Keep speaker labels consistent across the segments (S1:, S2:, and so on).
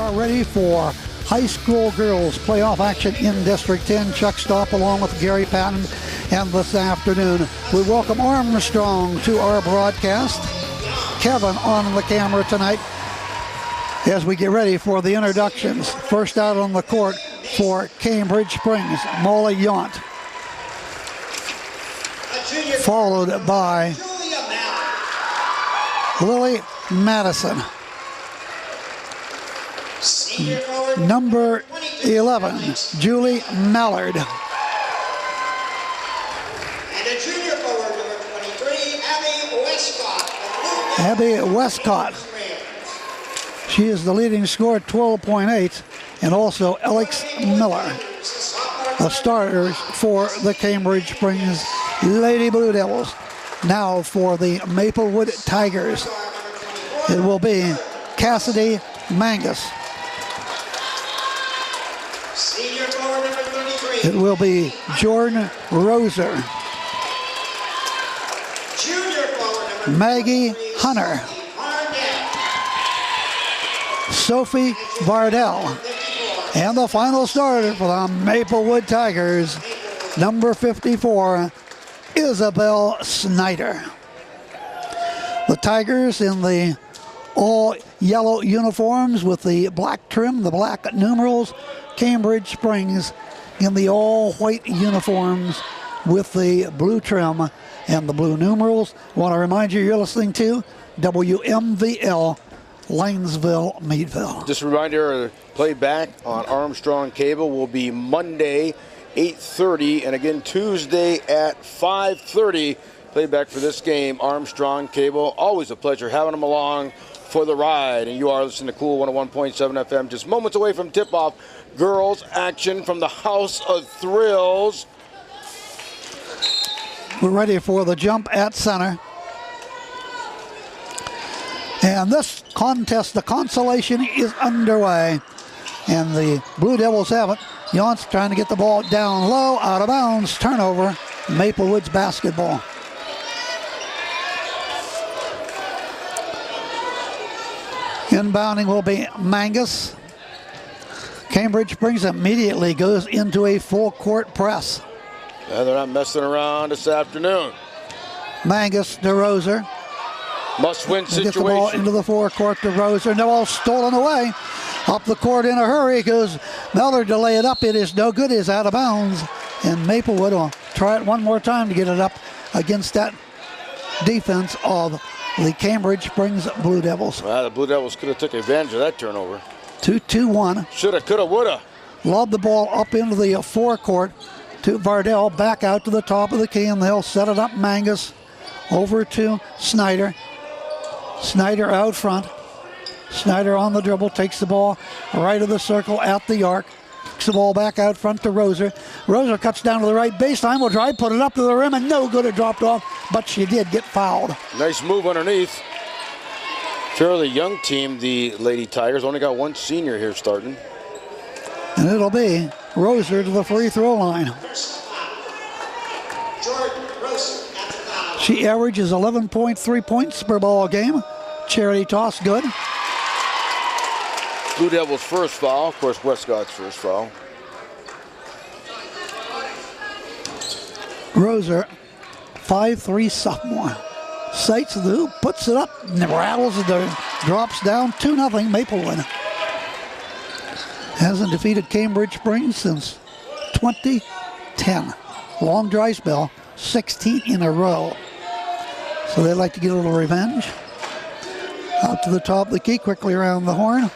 S1: are ready for high school girls playoff action in District 10. Chuck Stopp along with Gary Patton. And this afternoon, we welcome Armstrong to our broadcast. Kevin on the camera tonight as we get ready for the introductions. First out on the court for Cambridge Springs, Molly Yonce. Followed by Lily Madison. Number 11, Julie Mallard.
S2: And a junior forward, number 23, Abby Westcott.
S1: Abby Westcott. She is the leading scorer, 12.8, and also Alex Miller, the starters for the Cambridge Springs Lady Blue Devils. Now for the Maplewood Tigers, it will be Cassidy Mangus.
S2: Senior forward, number 33.
S1: It will be Jordan Roser.
S2: Junior forward, number
S1: Maggie
S2: 23,
S1: Hunter. Sophie Vardell. And the final starter for the Maplewood Tigers, number 54, Isabel Snyder. The Tigers in the all yellow uniforms with the black trim, the black numerals. Cambridge Springs in the all white uniforms with the blue trim and the blue numerals. I want to remind you, you're listening to WMVL Lanesville, Meadville.
S3: Just a reminder, playback on Armstrong Cable will be Monday, 8:30, and again Tuesday at 5:30. Playback for this game, Armstrong Cable. Always a pleasure having them along for the ride. And you are listening to Cool 101.7 FM. Just moments away from tip-off. Girls action from the House of Thrills.
S1: We're ready for the jump at center. And this contest, the Consolation, is underway. And the Blue Devils have it. Yonce trying to get the ball down low, out of bounds, turnover, Maplewoods basketball. Inbounding will be Mangus. Cambridge Springs immediately goes into a full court press.
S3: They're not messing around this afternoon.
S1: Mangus to Roser.
S3: Must-win situation.
S1: Get the ball into the forecourt to Roser. No ball stolen away. Up the court in a hurry goes Miller to lay it up. It is no good. It is out of bounds. And Maplewood will try it one more time to get it up against that defense of the Cambridge Springs Blue Devils.
S3: Well, the Blue Devils could have took advantage of that turnover.
S1: 2-2-1.
S3: Shoulda, coulda, woulda.
S1: Lob the ball up into the forecourt to Vardell. Back out to the top of the key, and they'll set it up. Mangus over to Snyder. Snyder out front. Snyder on the dribble, takes the ball right of the circle at the arc. Kicks the ball back out front to Roser. Roser cuts down to the right baseline, will drive, put it up to the rim, and no good. It dropped off, but she did get fouled.
S3: Nice move underneath. Fairly young team, the Lady Tigers. Only got one senior here starting.
S1: And it'll be Roser to the free throw line. She averages 11.3 points per ball game. Charity toss, good.
S3: Blue Devils' first foul. Of course, Westcott's first foul.
S1: Roser, 5'3" sophomore. Sights the hoop, puts it up, and rattles it, drops down 2-0 Maplewood. Hasn't defeated Cambridge Springs since 2010. Long dry spell, 16 in a row. So they'd like to get a little revenge. Out to the top of the key, quickly around the horn.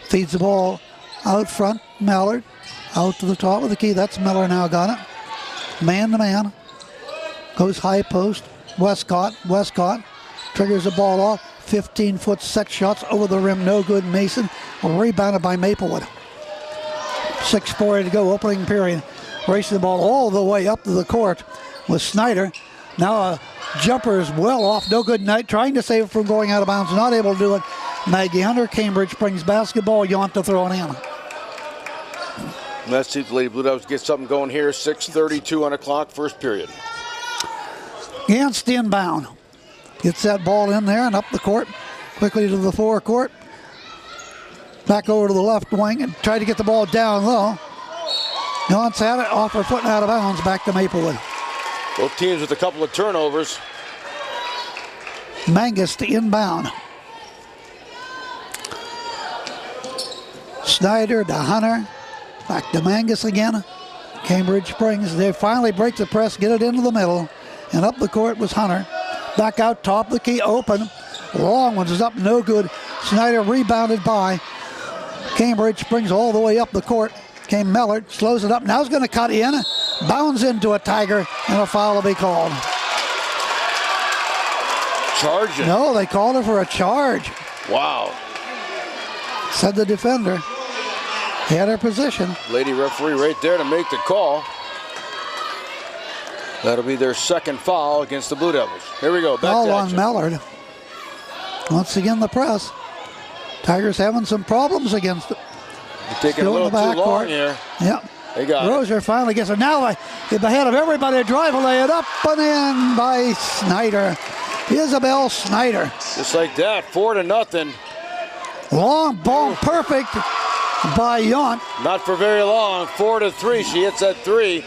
S1: Feeds the ball out front, Mallard. Out to the top of the key, that's Miller now got it. Man to man. Goes high post, Westcott triggers the ball off. 15-foot set shots over the rim, no good. Mason rebounded by Maplewood. 6:40 to go, opening period. Racing the ball all the way up to the court with Snyder. Now a jumper is well off, no good. Knight trying to save it from going out of bounds, not able to do it. Maggie Hunter, Cambridge Springs basketball. Yonce to throw it in.
S3: Let's see if the Lady Blue Devils get something going here. 6:32 on the clock, first period.
S1: Yonce inbound. Gets that ball in there and up the court. Quickly to the forecourt. Back over to the left wing and tried to get the ball down low. Yonce had it off her foot and out of bounds. Back to Maplewood.
S3: Both teams with a couple of turnovers.
S1: Mangus to inbound. Snyder to Hunter. Back to Mangus again. Cambridge Springs, they finally break the press, get it into the middle. And up the court was Hunter. Back out top of the key, open. Long ones is up, no good. Snyder rebounded by Cambridge Springs all the way up the court. Came Mellard, slows it up. Now he's going to cut in. Bounds into a Tiger, and a foul will be called.
S3: Charging.
S1: No, they called her for a charge.
S3: Wow.
S1: Said the defender. He had her position.
S3: Lady referee right there to make the call. That'll be their second foul against the Blue Devils. Here we go. Back
S1: Foul
S3: to
S1: on
S3: action.
S1: Mellard. Once again, the press. Tigers having some problems against it.
S3: You're taking
S1: Still
S3: a little
S1: in the
S3: too
S1: back
S3: long
S1: court.
S3: here.
S1: Yep.
S3: They got it.
S1: Roser finally gets it. Now ahead of everybody, drive and lay it up and in by Snyder. Isabel Snyder.
S3: Just like that, 4-0.
S1: Long ball, perfect by Yonce.
S3: Not for very long. 4-3. She hits that three.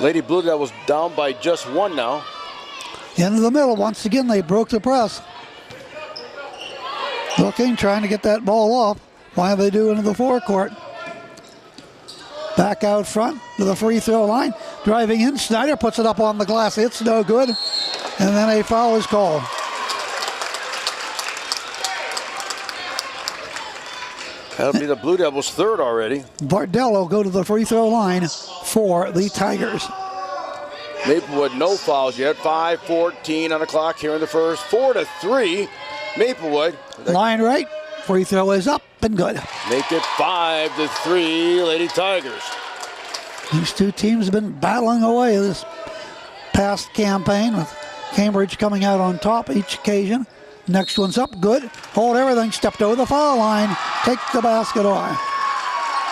S3: Lady Blue Devils down by just one now.
S1: Into the middle. Once again, they broke the press. Looking, trying to get that ball off. Why they do into the forecourt. Back out front to the free throw line. Driving in, Snyder puts it up on the glass. It's no good. And then a foul is called.
S3: That'll be the Blue Devils' third already.
S1: Bardell will go to the free throw line for the Tigers.
S3: Maplewood, no fouls yet. 5:14 on the clock here in the first. 4-3. Maplewood.
S1: Line right. Free throw is up and good.
S3: Make it 5-3, Lady Tigers.
S1: These two teams have been battling away this past campaign, with Cambridge coming out on top each occasion. Next one's up, good. Hold everything, stepped over the foul line. Take the basket away.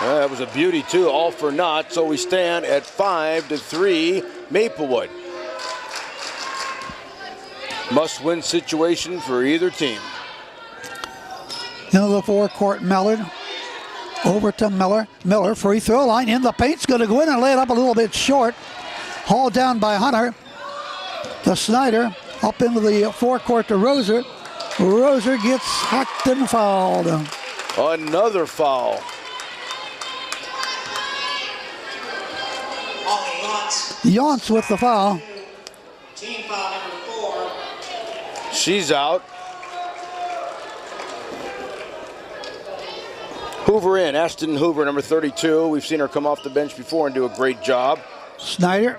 S3: That was a beauty, too, all for naught. So we stand at 5-3, Maplewood. Must-win situation for either team.
S1: Into the forecourt, Mellard. Over to Miller. Miller, free throw line in the paint's going to go in and lay it up a little bit short. Hauled down by Hunter. To Snyder. Up into the forecourt to Roser. Roser gets hacked and fouled.
S3: Another foul.
S1: Yonce with the foul.
S2: Team foul number 4.
S3: She's out. Hoover in. Ashton Hoover, number 32. We've seen her come off the bench before and do a great job.
S1: Snyder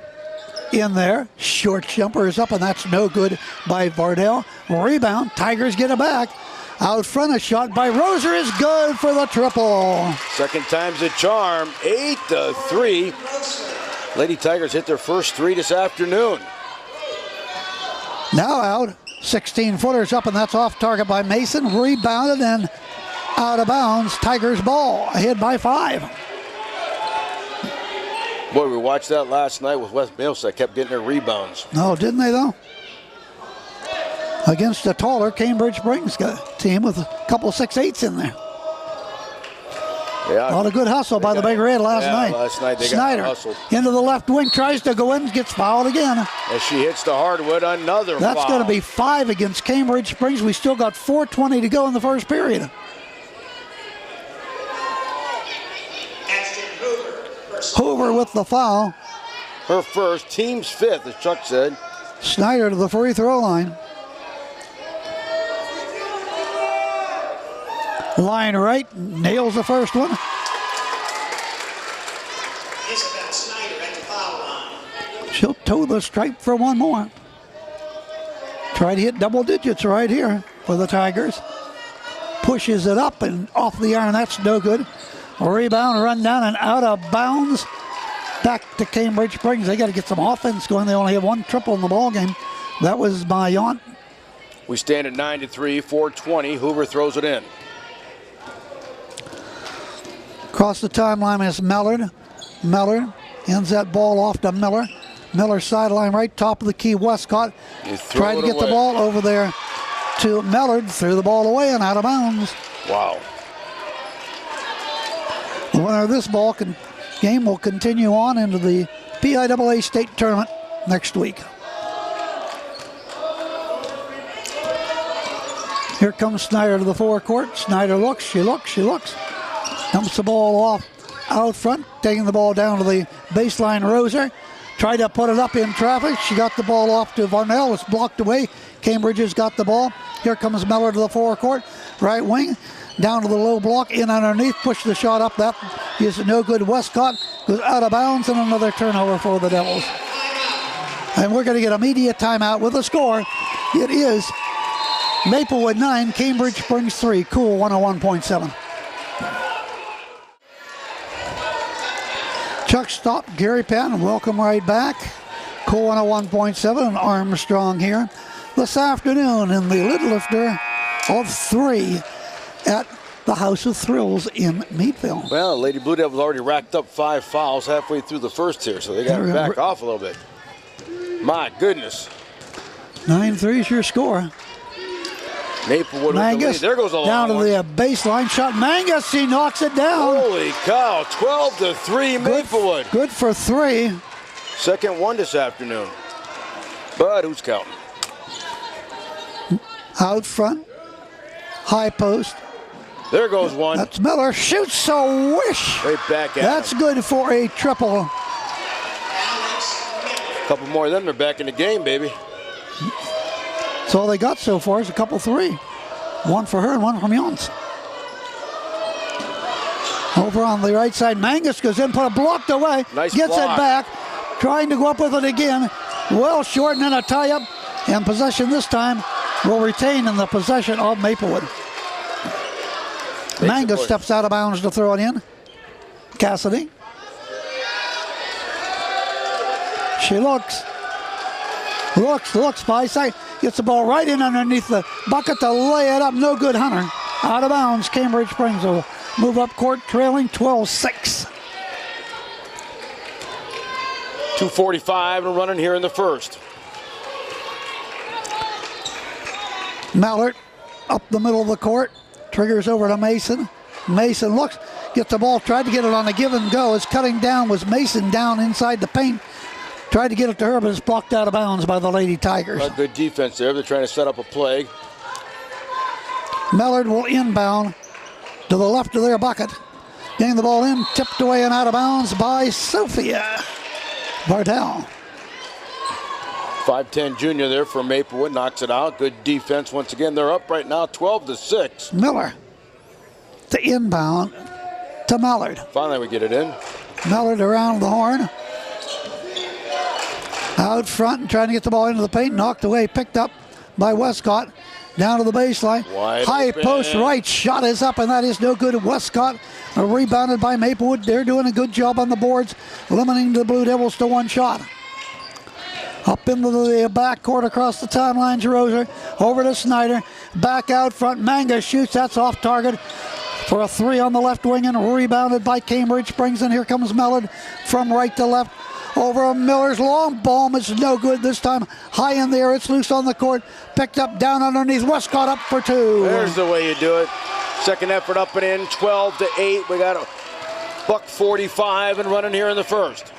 S1: in there. Short jumper is up, and that's no good by Bardell. Rebound. Tigers get it back. Out front, a shot by Roser is good for the triple.
S3: Second time's a charm. 8-3. Lady Tigers hit their first three this afternoon.
S1: Now out. 16-footers up, and that's off target by Mason. Rebounded and out of bounds. Tigers ball. Ahead by 5.
S3: Boy, we watched that last night with West Middlesex. Kept getting their rebounds.
S1: No, didn't they, though? Against a taller Cambridge Springs team with a couple 6'8" in there.
S3: Yeah.
S1: A lot of good hustle by the Big Red last night.
S3: Last night they
S1: Snyder
S3: got hustled.
S1: into the left wing, tries to go in, gets fouled again.
S3: As she hits the hardwood, another foul.
S1: That's going to be 5 against Cambridge Springs. We still got 4:20 to go in the first period.
S2: Ashton Hoover.
S1: Hoover with the foul.
S3: Her first, team's fifth, as Chuck said.
S1: Snyder to the free throw line. Line right, nails the first one.
S2: Isabel Snyder at the foul line.
S1: She'll toe the stripe for one more. Try to hit double digits right here for the Tigers. Pushes it up and off the iron. That's no good. Rebound, run down and out of bounds. Back to Cambridge Springs. They got to get some offense going. They only have one triple in the ball game. That was by Yonce.
S3: We stand at 9-3, 4:20. Hoover throws it in.
S1: Across the timeline is Mellard. Mellard ends that ball off to Miller. Miller sideline right, top of the key. Westcott
S3: You throw
S1: tried to
S3: it
S1: get the
S3: away.
S1: ball over there to Mellard. Threw the ball away and out of bounds.
S3: Wow.
S1: The winner of this game will continue on into the PIAA state tournament next week. Here comes Snyder to the forecourt. Snyder looks, she looks. Dumps the ball off out front, taking the ball down to the baseline. Roser tried to put it up in traffic. She got the ball off to Varnell. It's blocked away. Cambridge has got the ball. Here comes Miller to the forecourt. Right wing, down to the low block, in underneath, push the shot up. That is no good. Westcott goes out of bounds, and another turnover for the Devils. And we're going to get immediate timeout with a score. It is Maplewood 9, Cambridge Springs 3, Cool 101.7. Chuck Stop, Gary Penn, welcome right back. Cool 101.7 and Armstrong here this afternoon in the Little Lifter of 3 at the House of Thrills in Meadville.
S3: Well, Lady Blue Devils already racked up 5 fouls halfway through the first here, so they got to back off a little bit. My goodness.
S1: 9-3 is your score.
S3: Maplewood
S1: Mangus,
S3: there goes a long
S1: down to
S3: one.
S1: the baseline shot. Mangus, he knocks it down.
S3: Holy cow, 12-3 Maplewood.
S1: Good for 3.
S3: Second one this afternoon. But who's counting?
S1: Out front, high post.
S3: There goes one.
S1: That's Miller, shoots a wish.
S3: Right back at
S1: That's
S3: him.
S1: good for a triple.
S3: A couple more of them, they're back in the game, baby.
S1: That's all they got so far is a couple 3. One for her and one from Yonce. Over on the right side, Mangus goes in, put it blocked away.
S3: Nice
S1: gets
S3: block.
S1: it back, trying to go up with it again. Well short, and then a tie-up. And possession this time will retain in the possession of Maplewood. Mangus steps out of bounds to throw it in. Cassidy. She looks, by side. Gets the ball right in underneath the bucket to lay it up. No good, Hunter. Out of bounds. Cambridge Springs will move up court trailing 12-6.
S3: 2:45 and running here in the first.
S1: Mallard up the middle of the court. Triggers over to Mason. Mason looks, gets the ball, tried to get it on a give and go. His cutting down was Mason down inside the paint. Tried to get it to her, but it's blocked out of bounds by the Lady Tigers.
S3: A good defense there. They're trying to set up a play.
S1: Mallard will inbound to the left of their bucket. Getting the ball in, tipped away and out of bounds by Sophia Bartel.
S3: 5'10" junior there for Maplewood, knocks it out. Good defense once again. They're up right now 12-6.
S1: Miller to inbound to Mallard.
S3: Finally we get it in.
S1: Mallard around the horn. Out front and trying to get the ball into the paint. Knocked away, picked up by Westcott. Down to the baseline.
S3: Wide
S1: High
S3: open.
S1: post right shot is up, and that is no good. Westcott rebounded by Maplewood. They're doing a good job on the boards, limiting the Blue Devils to 1 shot. Up into the backcourt across the timeline, Roser. Over to Snyder. Back out front. Manga shoots. That's off target for a 3 on the left wing, and rebounded by Cambridge Springs. And here comes Mallard from right to left. Over Miller's long bomb. It's no good this time. High in the air. It's loose on the court. Picked up down underneath. Westcott up for 2.
S3: There's the way you do it. Second effort up and in. 12-8. We got a $1:45 and running here in the first.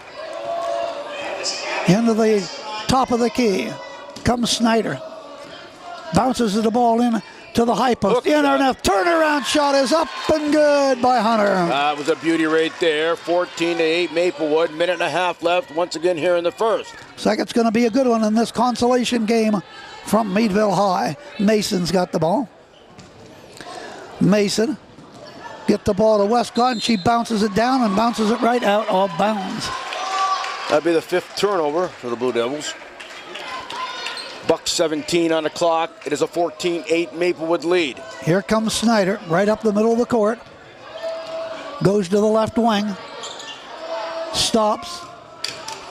S1: Into the top of the key comes Snyder. Bounces the ball in to the high post. In or out. Turnaround shot is up and good by Hunter.
S3: That was a beauty right there. 14-8 Maplewood. Minute and a half left once again here in the first.
S1: Second's going to be a good one in this consolation game from Meadville High. Mason's got the ball. Mason get the ball to Westcott, and she bounces it down and bounces it right out of bounds.
S3: That'd be the 5th turnover for the Blue Devils. $1:17 on the clock. It is a 14-8 Maplewood lead.
S1: Here comes Snyder right up the middle of the court. Goes to the left wing. Stops.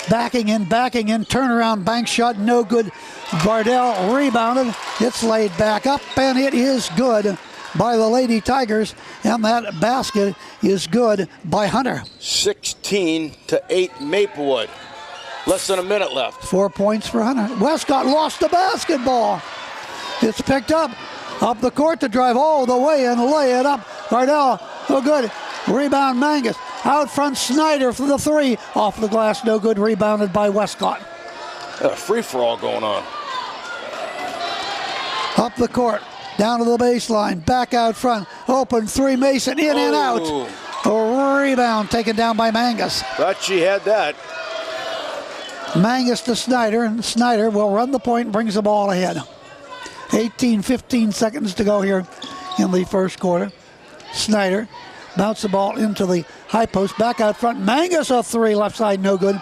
S1: Backing in. Turnaround bank shot, no good. Bardell rebounded. It's laid back up, and it is good by the Lady Tigers. And that basket is good by Hunter.
S3: 16-8 Maplewood. Less than a minute left.
S1: 4 points for Hunter. Westcott lost the basketball. It's picked up Up the court to drive all the way and lay it up. Vardell, no good. Rebound Mangus. Out front Snyder for the three. Off the glass, no good. Rebounded by Westcott.
S3: A free-for-all going on.
S1: Up the court, down to the baseline, back out front. Open three, Mason, in and out. A rebound taken down by Mangus.
S3: Thought she had that.
S1: Mangus to Snyder, and Snyder will run the point and brings the ball ahead. 15 seconds to go here in the first quarter. Snyder bounce the ball into the high post, back out front. Mangus a three, left side, no good.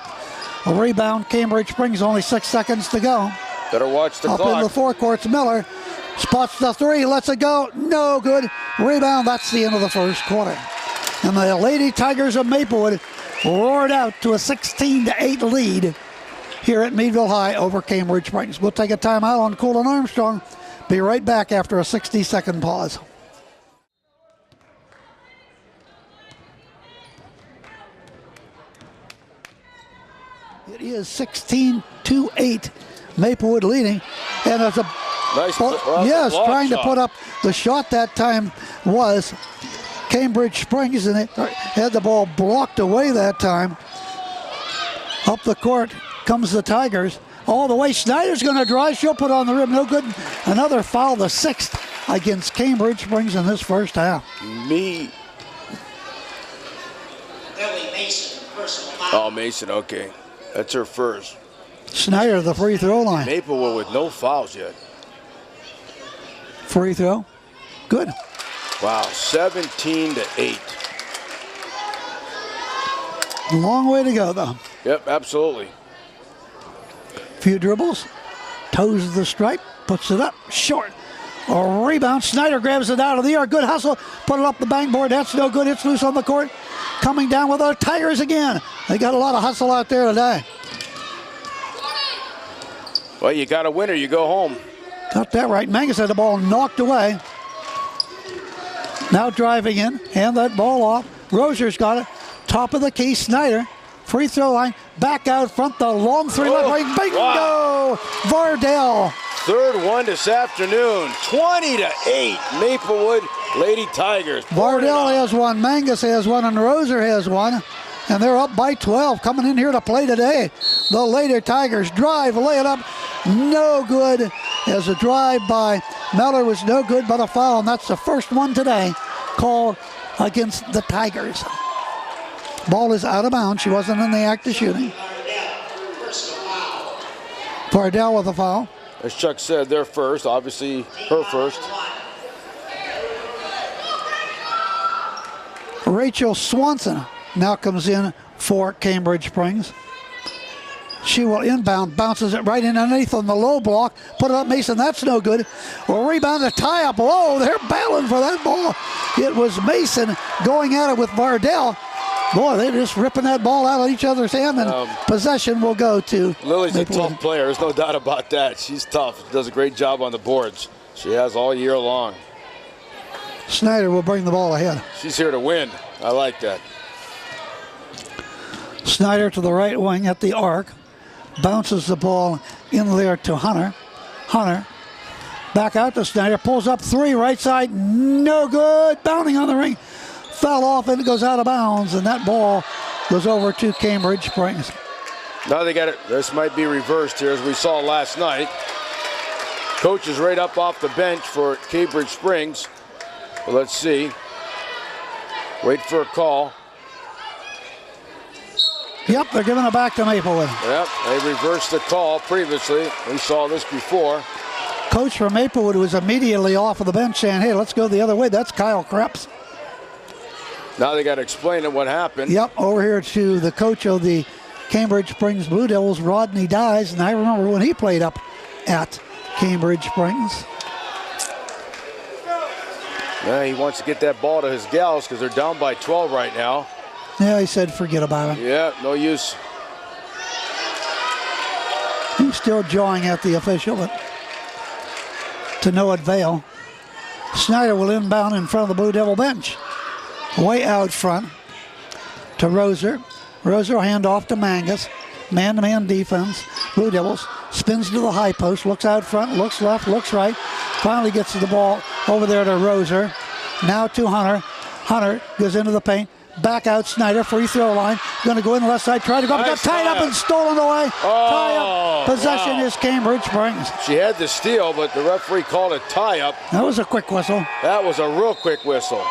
S1: A rebound, Cambridge Springs, only 6 seconds to go.
S3: Better watch the
S1: Up
S3: clock.
S1: in the forecourts, Miller spots the three, lets it go, no good. Rebound, that's the end of the first quarter. And the Lady Tigers of Maplewood roared out to a 16-8 lead here at Meadville High over Cambridge Springs. We'll take a timeout on Cool and Armstrong. Be right back after a 60-second pause. It is 16-8, Maplewood leading, and it's a
S3: Nice.
S1: trying to put up the shot that time was Cambridge Springs, and it had the ball blocked away that time. Up the court comes the Tigers. All the way, Snyder's going to drive. She'll put on the rim. No good. Another foul, the sixth against Cambridge Springs in this first half.
S2: Lily Mason, personal foul.
S3: Oh, Mason, okay. That's her first.
S1: Snyder, the free throw line.
S3: Maplewood with no fouls yet.
S1: Free throw. Good.
S3: Wow, 17-8.
S1: Long way to go, though.
S3: Yep, absolutely.
S1: Few dribbles. Toes the stripe. Puts it up. Short. A rebound. Snyder grabs it out of the air. Good hustle. Put it up the backboard. That's no good. It's loose on the court. Coming down with our Tigers again. They got a lot of hustle out there today.
S3: Well, you got a winner. You go home.
S1: Got that right. Mangus had the ball knocked away. Now driving in. Hand that ball off. Roser's got it. Top of the key. Snyder. Free throw line. Back out front. The long three. Left wing. Bingo!
S3: Wow.
S1: Vardell.
S3: Third one this afternoon. 20-8. Maplewood Lady Tigers.
S1: Vardell has one. Mangus has one. And Roser has one. And they're up by 12. Coming in here to play today. The Lady Tigers drive. Lay it up. No good. As a drive by Miller was no good, but a foul. And that's the first one today called against the Tigers. Ball is out of bounds. She wasn't in the act of shooting. Vardell with a foul.
S3: As Chuck said, they're first. Obviously, her first.
S1: Rachel Swanson now comes in for Cambridge Springs. She will inbound, bounces it right in underneath on the low block. Put it up, Mason. That's no good. Well, rebound to tie up. Whoa, they're battling for that ball. It was Mason going at it with Vardell. Boy, they're just ripping that ball out of each other's hand, and possession will go to
S3: Lily's
S1: Maplewood.
S3: a tough player. There's no doubt about that. She's tough. She does a great job on the boards. She has all year long.
S1: Snyder will bring the ball ahead.
S3: She's here to win. I like that.
S1: Snyder to the right wing at the arc. Bounces the ball in there to Hunter. Hunter back out to Snyder. Pulls up three, right side. No good. Bounding on the ring. Fell off and it goes out of bounds. And that ball goes over to Cambridge Springs.
S3: Now they got it. This might be reversed here as we saw last night. Coach is right up off the bench for Cambridge Springs. Well, let's see. Wait for a call.
S1: Yep, they're giving it back to Maplewood.
S3: Yep, they reversed the call previously. We saw this before.
S1: Coach from Maplewood was immediately off of the bench saying, hey, let's go the other way. That's Kyle Krebs.
S3: Now they got to explain it, what happened.
S1: Yep, over here to the coach of the Cambridge Springs Blue Devils, Rodney Dyes. And I remember when he played up at Cambridge Springs.
S3: Yeah, he wants to get that ball to his gals because they're down by 12 right now.
S1: Yeah, he said forget about it.
S3: Yeah, no use.
S1: He's still jawing at the official, but to no avail. Snyder will inbound in front of the Blue Devil bench. Way out front to Roser. Roser will hand off to Mangus. Man-to-man defense. Blue Devils spins to the high post, looks out front, looks left, looks right. Finally gets to the ball over there to Roser. Now to Hunter. Hunter goes into the paint. Back out Snyder, free throw line. Going to go in the left side, try to go up. Got tied up and stolen away. Tie-up. Possession is Cambridge Springs.
S3: She had the steal, but the referee called a tie-up.
S1: That was a quick whistle.
S3: That was a real quick whistle.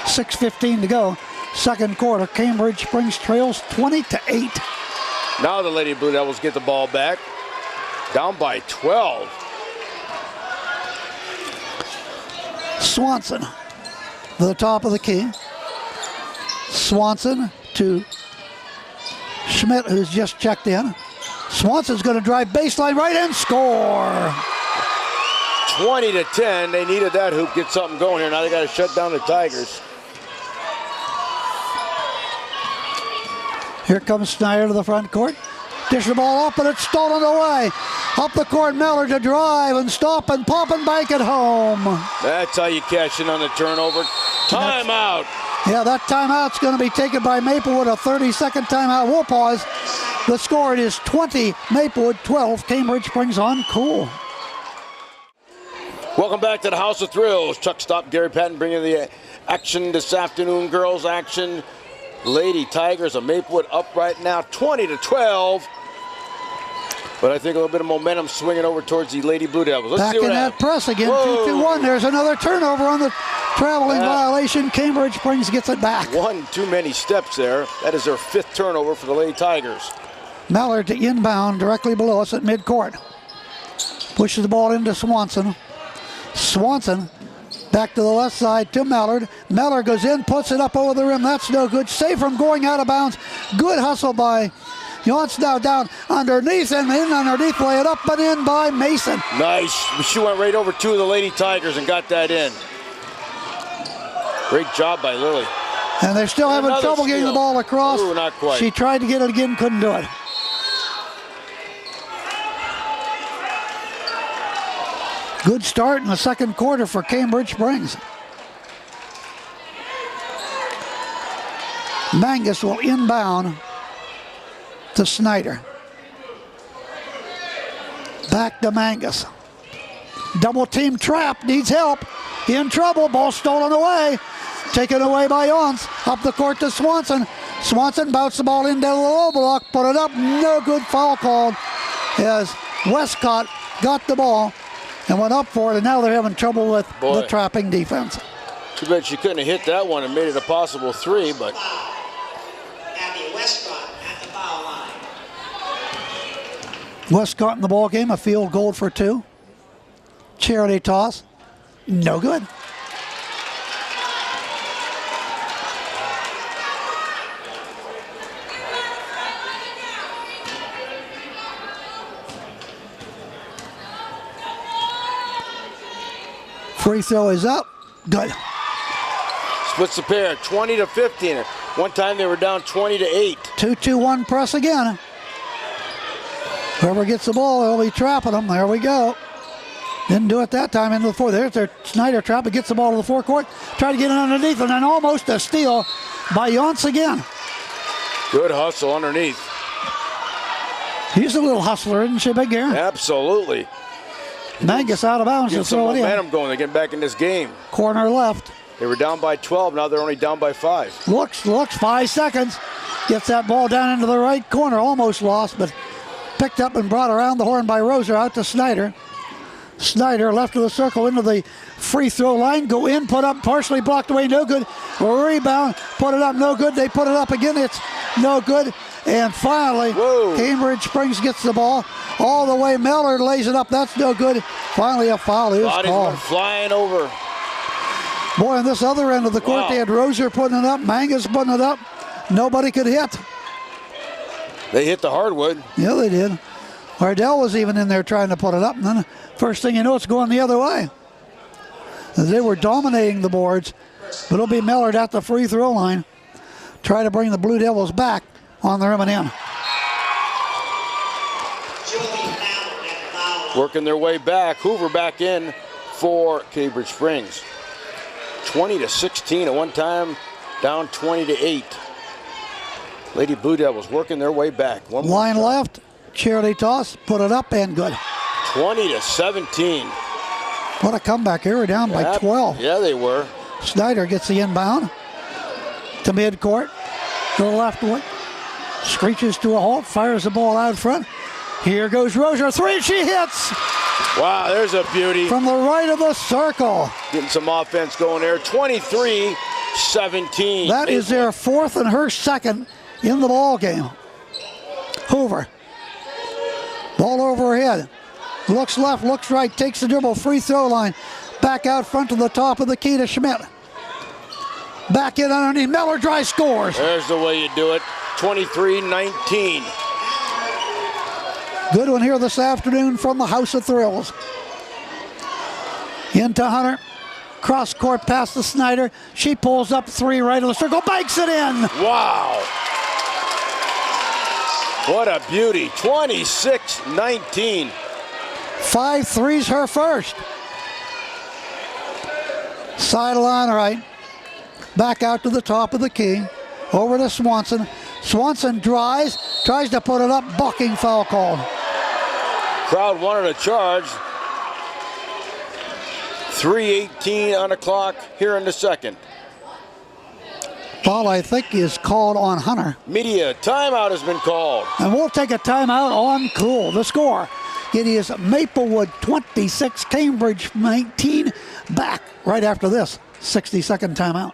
S1: 6:15 to go. Second quarter. Cambridge Springs trails 20-8.
S3: Now the Lady Blue Devils get the ball back. Down by 12.
S1: Swanson to the top of the key. Swanson to Schmidt, who's just checked in. Swanson's going to drive baseline right and score.
S3: 20-10. They needed that hoop, get something going here. Now they got to shut down the Tigers.
S1: Here comes Snyder to the front court. Dish the ball up and it's stolen away. Up the court, Miller to drive and stop and pop and bank it home.
S3: That's how you cash in on the turnover. Timeout.
S1: Yeah, that timeout's going to be taken by Maplewood, a 30-second timeout. We'll pause. The score, it is 20, Maplewood 12. Cambridge Springs on cool.
S3: Welcome back to the House of Thrills. Chuck Stop, Gary Patton bringing the action this afternoon. Girls action. Lady Tigers of Maplewood up right now, 20-12. But I think a little bit of momentum swinging over towards the Lady Blue Devils. Let's
S1: Back
S3: see what
S1: in that
S3: happens.
S1: press again, 2-2-1. There's another turnover on the traveling violation. Cambridge Springs gets it back.
S3: One too many steps there. That is their 5th turnover for the Lady Tigers.
S1: Mallard to inbound directly below us at midcourt. Pushes the ball into Swanson. Swanson back to the left side to Mallard. Mallard goes in, puts it up over the rim. That's no good. Saved from going out of bounds. Good hustle by Yonce, now down underneath and in underneath. Lay it up and in by Mason.
S3: Nice. She went right over 2 of the Lady Tigers and got that in. Great job by Lily.
S1: And they're still having
S3: Another
S1: trouble getting the
S3: steal.
S1: ball across.
S3: Ooh, not quite.
S1: She tried to get it again, couldn't do it. Good start in the second quarter for Cambridge Springs. Mangus will inbound to Snyder. Back to Mangus. Double team trap, needs help. In trouble, ball stolen away. Taken away by Yonce. Up the court to Swanson. Swanson bounced the ball into the low block, put it up, no good. Foul called as Westcott got the ball and went up for it, and now they're having trouble with the trapping defense.
S3: Too bad she couldn't have hit that one and made it a possible 3, but
S2: Abby Westcott at the foul line.
S1: Westcott in the ball game, a field goal for 2. Charity toss, no good. Free throw is up. Good.
S3: splits the pair, 20-15. One time they were down 20-8.
S1: 2-2-1 press again. Whoever gets the ball, they'll be trapping them. There we go. Didn't do it that time into the fourth. There's their Snyder trap. It gets the ball to the forecourt. Try to get it underneath, and then almost a steal by Yonce again.
S3: Good hustle underneath.
S1: He's a little hustler, isn't she, Big Gary?
S3: Absolutely.
S1: Mangus out of bounds to
S3: Get some
S1: throw it in.
S3: momentum going. They get back in this game.
S1: Corner left.
S3: They were down by 12. Now they're only down by 5.
S1: Looks, 5 seconds. Gets that ball down into the right corner. Almost lost, but picked up and brought around the horn by Roser out to Snyder. Snyder left of the circle into the free throw line. Go in, put up, partially blocked away, no good. Rebound, put it up, no good. They put it up again, it's no good. And finally, Cambridge Springs gets the ball all the way. Miller lays it up, that's no good. Finally, a foul is
S3: Bodies
S1: called.
S3: went flying over.
S1: Boy, on this other end of the court, they had Roser putting it up, Mangus putting it up. Nobody could hit.
S3: They hit the hardwood.
S1: Yeah, they did. Ardell was even in there trying to put it up, and then first thing you know, it's going the other way. They were dominating the boards, but it'll be Millard at the free throw line. Try to bring the Blue Devils back on the rim and in.
S3: Working their way back. Hoover back in for Cambridge Springs. 20-16 at one time, down 20-8. Lady Blue Devils working their way back. One
S1: line left, charity toss, put it up and good.
S3: 20-17.
S1: What a comeback here. We're down by 12.
S3: Yeah, they were.
S1: Snyder gets the inbound to midcourt. To the left wing. Screeches to a halt. Fires the ball out front. Here goes Rozier. Three. She hits.
S3: Wow, there's a beauty.
S1: From the right of the circle.
S3: Getting some offense going there. 23-17.
S1: That is their fourth and her second in the ball game. Hoover. Ball over her head. Looks left, looks right, takes the dribble, free throw line. Back out front to the top of the key to Schmidt. Back in underneath. Miller dry scores.
S3: There's the way you do it. 23-19.
S1: Good one here this afternoon from the House of Thrills. Into Hunter. Cross court past the Snyder. She pulls up three right of the circle. Banks it in.
S3: Wow. What a beauty. 26-19.
S1: 5 threes her first. Sideline right. Back out to the top of the key. Over to Swanson. Swanson tries to put it up. Bucking foul called.
S3: Crowd wanted a charge. 3:18 on the clock here in the second.
S1: Foul, I think, is called on Hunter.
S3: Media timeout has been called.
S1: And we'll take a timeout on Cool. The score. It is Maplewood 26, Cambridge 19. Back right after this 60-second timeout.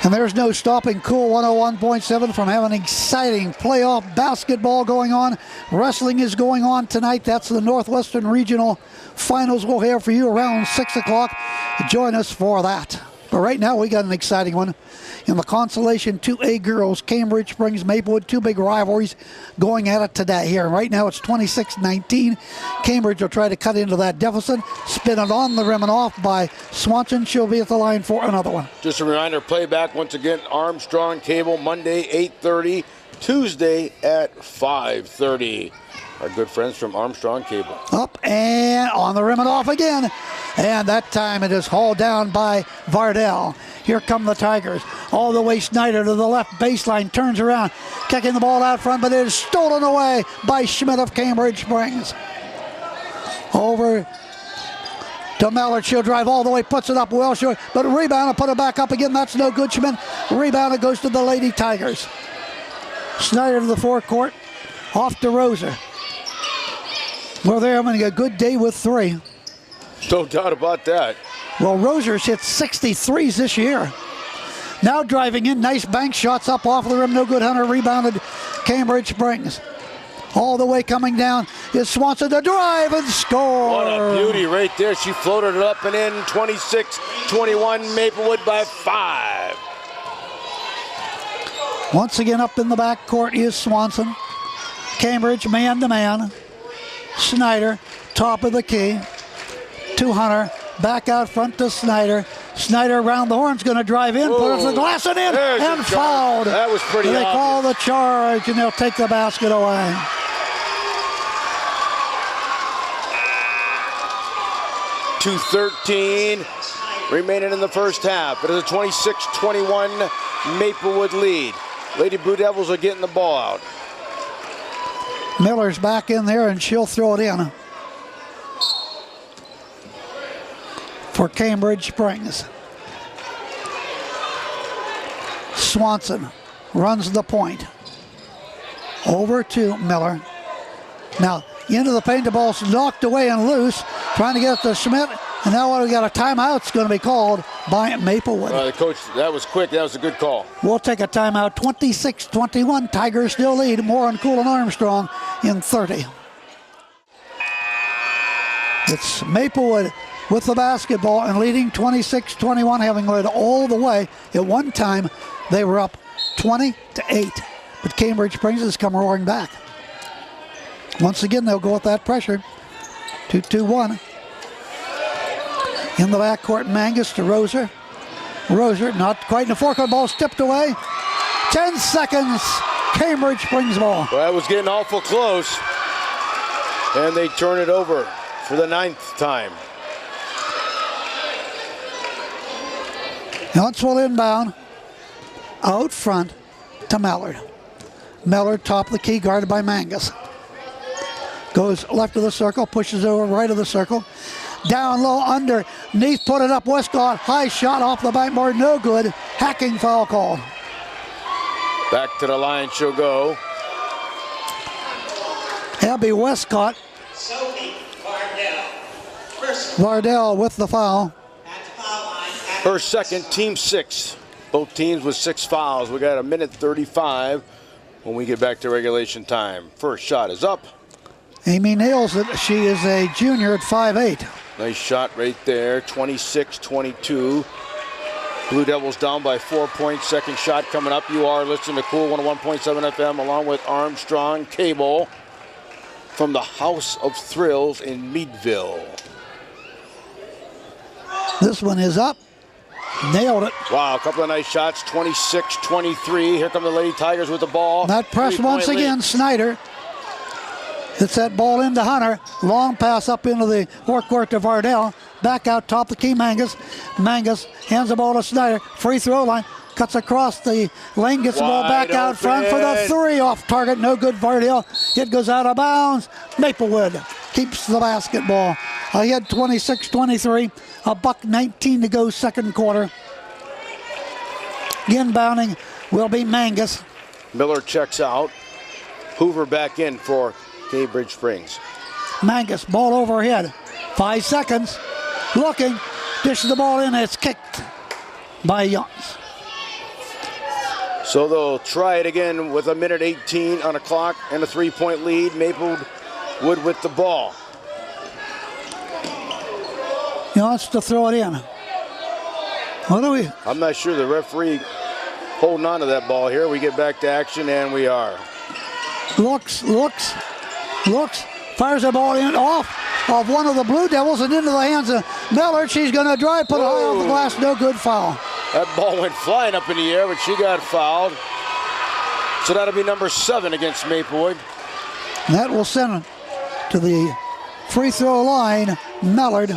S1: And there's no stopping Cool 101.7 from having exciting playoff basketball going on. Wrestling is going on tonight. That's the Northwestern Regional Finals we'll have for you around 6 o'clock. Join us for that. But right now we got an exciting one. In the Consolation 2A girls, Cambridge Springs, Maplewood, two big rivalries going at it today here. Right now it's 26-19. Cambridge will try to cut into that deficit. Spin it on the rim and off by Swanson. She'll be at the line for another one.
S3: Just a reminder, playback once again, Armstrong Cable, Monday 8:30, Tuesday at 5:30. Our good friends from Armstrong Cable.
S1: Up and on the rim and off again. And that time it is hauled down by Vardell. Here come the Tigers. All the way Snyder to the left baseline. Turns around. Kicking the ball out front, but it is stolen away by Schmidt of Cambridge Springs. Over to Mallard. She'll drive all the way. Puts it up well short. But a rebound and put it back up again. That's no good. Schmidt. Rebound. It goes to the Lady Tigers. Snyder to the forecourt. Off to Roser. Well, they're having a good day with three.
S3: No doubt about that.
S1: Well, Roser's hit 63s this year. Now driving in, nice bank shots up off the rim, no good. Hunter rebounded. Cambridge Springs. All the way coming down is Swanson to drive and score.
S3: What a beauty right there. She floated it up and in. 26-21, Maplewood by 5.
S1: Once again up in the backcourt is Swanson. Cambridge man to man. Snyder, top of the key. To Hunter. Back out front to Snyder. Snyder around the horn's going to drive in, put it to the glass and in, and fouled.
S3: That was pretty
S1: obvious. They call the charge, and they'll take the basket away.
S3: .213 remaining in the first half. It is a 26-21 Maplewood lead. Lady Blue Devils are getting the ball out.
S1: Miller's back in there, and she'll throw it in for Cambridge Springs. Swanson runs the point. Over to Miller. Now into the paint, the ball's knocked away and loose. Trying to get it to Schmidt. And now we got a timeout. It's going to be called by Maplewood.
S3: The coach, that was quick. That was a good call.
S1: We'll take a timeout. 26-21. Tigers still lead. More on Cool and Armstrong in 30. It's Maplewood with the basketball and leading 26-21, having led all the way. At one time, they were up 20-8. But Cambridge Springs has come roaring back. Once again, they'll go with that pressure. 2-2-1. In the backcourt, Mangus to Roser. Roser not quite in the forecourt. Ball tipped away. 10 seconds. Cambridge Springs ball.
S3: Well, that was getting awful close. And they turn it over for the 9th time.
S1: Yonce will inbound. Out front to Mallard. Mallard top of the key, guarded by Mangus. Goes left of the circle, pushes over right of the circle. Down low, underneath, put it up. Westcott, high shot off the backboard, no good. Hacking foul call.
S3: Back to the line she'll go.
S1: Abby Westcott.
S2: Sophie Vardell. First
S1: Vardell with the foul.
S2: at the foul line.
S3: Her second, team 6. Both teams with 6 fouls. We got a minute 35 when we get back to regulation time. First shot is up.
S1: Amy nails it. She is a junior at 5'8".
S3: Nice shot right there, 26-22. Blue Devils down by 4 points. Second shot coming up. You are listening to Cool 101.7 FM along with Armstrong Cable from the House of Thrills in Meadville.
S1: This one is up. Nailed it.
S3: Wow, a couple of nice shots, 26-23. Here come the Lady Tigers with the ball.
S1: That press
S3: 3-point
S1: once
S3: lead.
S1: again, Snyder. Hits that ball into Hunter. Long pass up into the forecourt to Vardell. Back out top the key, Mangus. Mangus hands the ball to Snyder. Free throw line. Cuts across the lane. Gets the ball back
S3: Wide
S1: out front for the
S3: open.
S1: 3 off target. No good, Vardell. It goes out of bounds. Maplewood keeps the basketball. Ahead 26-23. $1:19 to go second quarter. Inbounding will be Mangus.
S3: Miller checks out. Hoover back in for Cambridge Springs.
S1: Mangus, ball overhead. 5 seconds. Looking. Dishes the ball in. It's kicked by Yonce.
S3: So they'll try it again with a minute 18 on a clock and a 3-point lead. Maplewood with the ball.
S1: Yonce to throw it in. What do we?
S3: I'm not sure the referee holding on to that ball here. We get back to action and we are.
S1: Looks. Fires the ball in off of one of the Blue Devils and into the hands of Miller. She's going to drive, put it high off the glass. No good, foul.
S3: That ball went flying up in the air, but she got fouled. So that'll be number 7 against Maplewood.
S1: And that will send it to the free throw line. Mallard.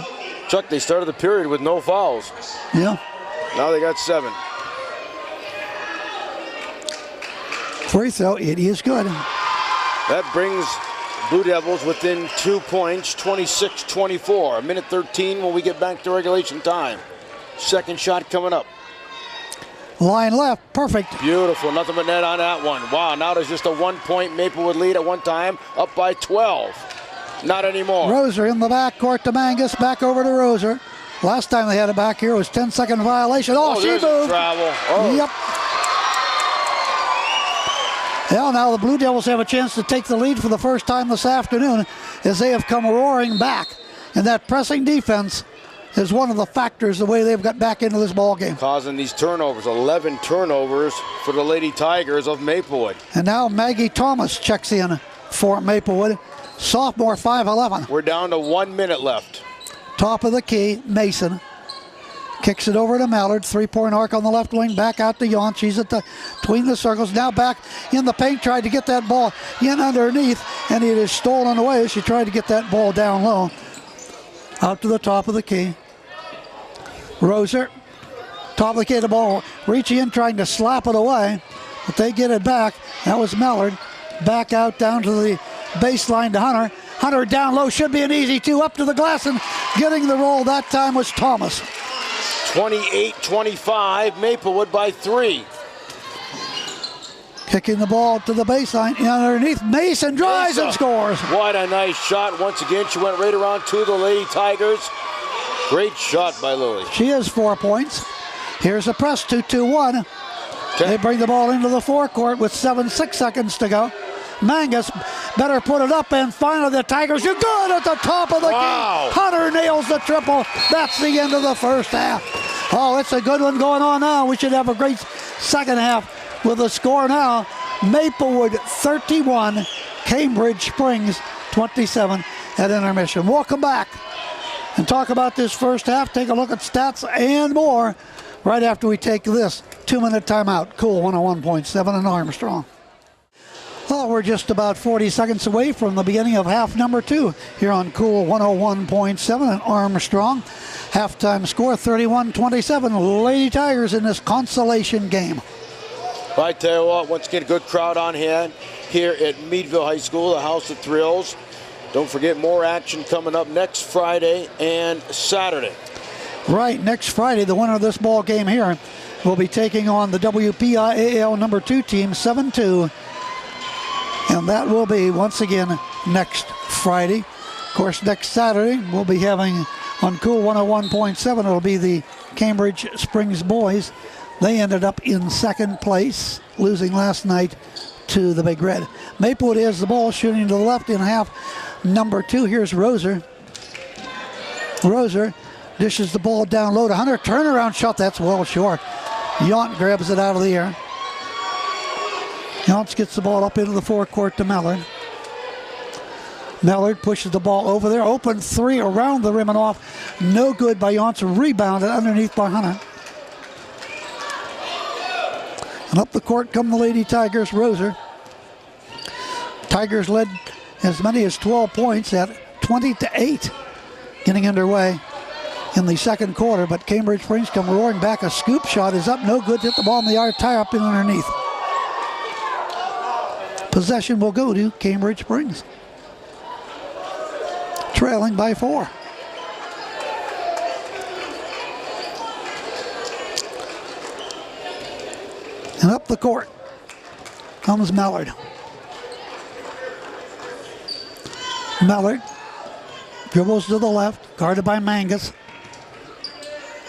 S3: Chuck, they started the period with no fouls.
S1: Yeah.
S3: Now they got 7.
S1: Free throw. It is good.
S3: That brings Blue Devils within 2 points, 26-24. A minute 13 when we get back to regulation time. Second shot coming up.
S1: Line left. Perfect.
S3: Beautiful. Nothing but net on that one. Wow, now there's just a 1-point Maplewood lead at one time, up by 12. Not anymore.
S1: Roser in the backcourt to Mangus. Back over to Roser. Last time they had it back here was 10-second violation. Oh, she
S3: there's a
S1: moved.
S3: travel. Oh.
S1: Yep. Well, now the Blue Devils have a chance to take the lead for the first time this afternoon as they have come roaring back. And that pressing defense is one of the factors, the way they've got back into this ball game.
S3: Causing these turnovers, 11 turnovers for the Lady Tigers of Maplewood.
S1: And now Maggie Thomas checks in for Maplewood. Sophomore, 5'11".
S3: We're down to 1 minute left.
S1: Top of the key, Mason. Kicks it over to Mallard. 3-point arc on the left wing. Back out to Yonce. She's at the between the circles. Now back in the paint. Tried to get that ball in underneath. And it is stolen away. She tried to get that ball down low. Out to the top of the key. Roser. Top of the key. The ball reaching in. Trying to slap it away. But they get it back. That was Mallard. Back out down to the baseline to Hunter. Hunter down low. Should be an easy 2. Up to the glass. And getting the roll that time was Thomas.
S3: 28-25, Maplewood by 3.
S1: Kicking the ball to the baseline. Underneath, Mason drives and scores.
S3: What a nice shot. Once again, she went right around to the Lady Tigers. Great shot by Lily.
S1: She has 4 points. Here's a press, 2-2-1. They bring the ball into the forecourt with 6 seconds to go. Mangus better put it up, and finally the Tigers are good at the top of the game. Hunter nails the triple. That's the end of the first half. Oh, it's a good one going on now. We should have a great second half with the score now. Maplewood 31, Cambridge Springs 27 at intermission. We'll come back and talk about this first half, take a look at stats and more right after we take this 2-minute timeout. Cool 101.7 in Armstrong. Well, we're just about 40 seconds away from the beginning of half number 2 here on Cool 101.7 in Armstrong. Halftime score 31-27. Lady Tigers in this consolation game.
S3: I tell you what, once again, good crowd on hand here at Meadville High School, the House of Thrills. Don't forget, more action coming up next Friday and Saturday.
S1: Right, next Friday, the winner of this ball game here will be taking on the WPIAL number 2 team, 7-2. And that will be, once again, next Friday. Of course, next Saturday, we'll be having on Cool 101.7, it'll be the Cambridge Springs boys. They ended up in second place, losing last night to the Big Red. Maplewood has the ball, shooting to the left in half. Number 2, here's Roser. Roser dishes the ball down low to Hunter. Turnaround shot, that's well short. Yonce grabs it out of the air. Yonce gets the ball up into the forecourt to Mallard. Mallard pushes the ball over there. Open 3 around the rim and off. No good by Yonce. Rebounded underneath by Hunter. And up the court come the Lady Tigers. Roser. Tigers led as many as 12 points at 20-8. Getting underway in the second quarter, but Cambridge Springs come roaring back. A scoop shot is up. No good. Hit the ball in the yard. Tie up in underneath. Possession will go to Cambridge Springs. Trailing by 4. And up the court comes Mallard. Mallard dribbles to the left, guarded by Mangus.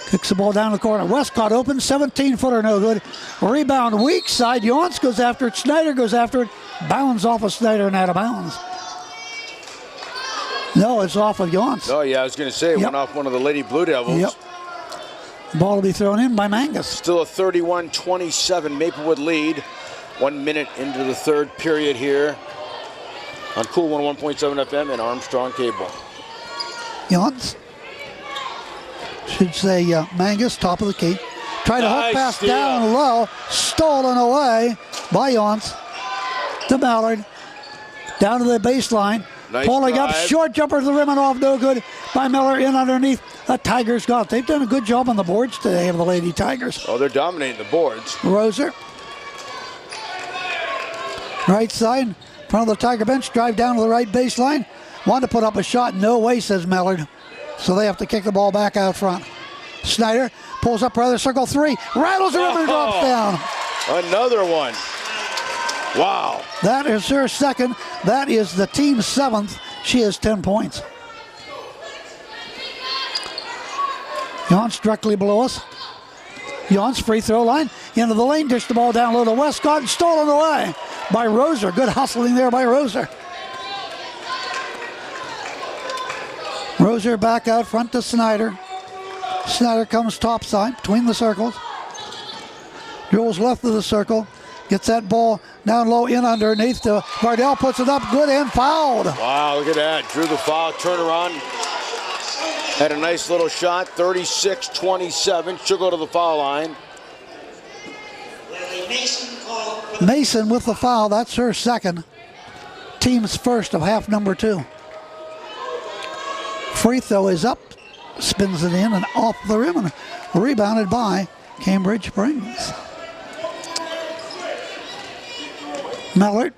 S1: Kicks the ball down the corner. Westcott open, 17-footer, no good. Rebound, weak side. Yonce goes after it. Snyder goes after it. Bounds off of Snyder and out of bounds. No, it's off of Yonce.
S3: Oh, yeah, I was going to say, it went off one of the Lady Blue Devils.
S1: Yep. Ball will be thrown in by Mangus.
S3: Still a 31-27 Maplewood lead. 1 minute into the third period here on Cool 101.7 FM and Armstrong Cable.
S1: Yonce. Should say Mangus, top of the key. Tried a hook pass
S3: steal.
S1: Down low. Stolen away by Yonce. To Mallard. Down to the baseline.
S3: Nice
S1: Pulling
S3: drive.
S1: up, short jumper to the rim and off, no good by Miller. In underneath, the Tigers got it. They've done a good job on the boards today of the Lady Tigers.
S3: Oh, they're dominating the boards.
S1: Roser. Right side, front of the Tiger bench, drive down to the right baseline. Want to put up a shot, no way, says Mallard. So they have to kick the ball back out front. Snyder pulls up rather circle 3, rattles the rim and drops down.
S3: Another one. Wow.
S1: That is her second. That is the team's 7th. She has 10 points. Yonce directly below us. Yonce free throw line. Into the lane. Dish the ball down low to Westcott and stolen away by Roser. Good hustling there by Roser. Roser back out front to Snyder. Snyder comes topside between the circles. Dribbles left of the circle. Gets that ball down low in underneath to Vardell, puts it up good and fouled.
S3: Wow, look at that. Drew the foul, turn around. Had a nice little shot, 36-27. She'll go to the foul line.
S1: Mason with the foul, that's her second. Team's first of half number 2. Free throw is up, spins it in and off the rim and rebounded by Cambridge Springs. Mallard.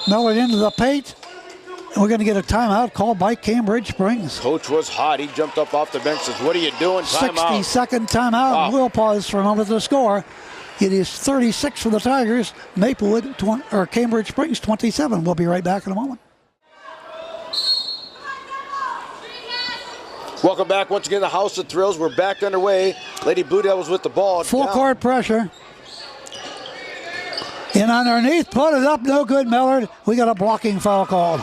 S1: Mallard into the paint. And we're going to get a timeout called by Cambridge Springs.
S3: Coach was hot. He jumped up off the bench, says, what are you doing? Timeout.
S1: 60-second timeout.
S3: Wow.
S1: We'll pause for a moment to score. It is 36 for the Tigers. Maplewood, Cambridge Springs, 27. We'll be right back in a moment.
S3: Welcome back once again to the House of Thrills. We're back underway. Lady Blue Devils with the ball.
S1: Full
S3: down.
S1: court pressure. In underneath, put it up, no good, Millard. We got a blocking foul called.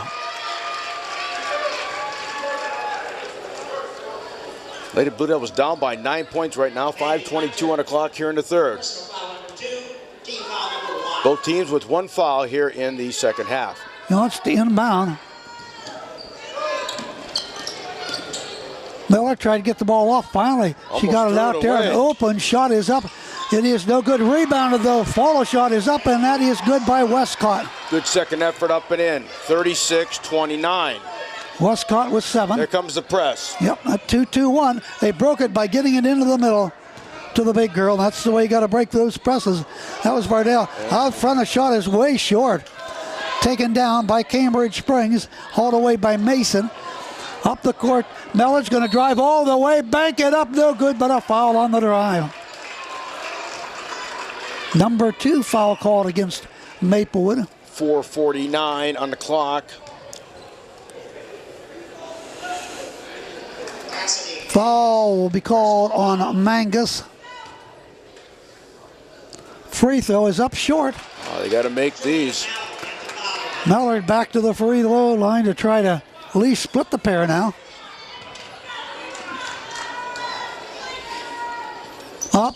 S3: Lady Blue Devils down by 9 points right now. 5:22 on the clock here in the third. Both teams with one foul here in the second half.
S1: Yonce to inbound. Miller tried to get the ball off. Finally, she got it out there. An open shot is up. It is no good. Rebounded though. Follow shot is up, and that is good by Westcott.
S3: Good second effort up and in. 36-29.
S1: Westcott with 7.
S3: There comes the press.
S1: Yep, a 2-2-1. They broke it by getting it into the middle to the big girl. That's the way you got to break those presses. That was Vardell. Out front, the shot is way short. taken down by Cambridge Springs, hauled away by Mason. Up the court, Miller's going to drive all the way, bank it up, no good, but a foul on the drive. Number 2 foul called against Maplewood.
S3: 4:49 on the clock.
S1: Foul will be called on Mangus. Free throw is up short.
S3: Oh, they got to make these.
S1: Mallard back to the free throw line to try to at least split the pair now. Up,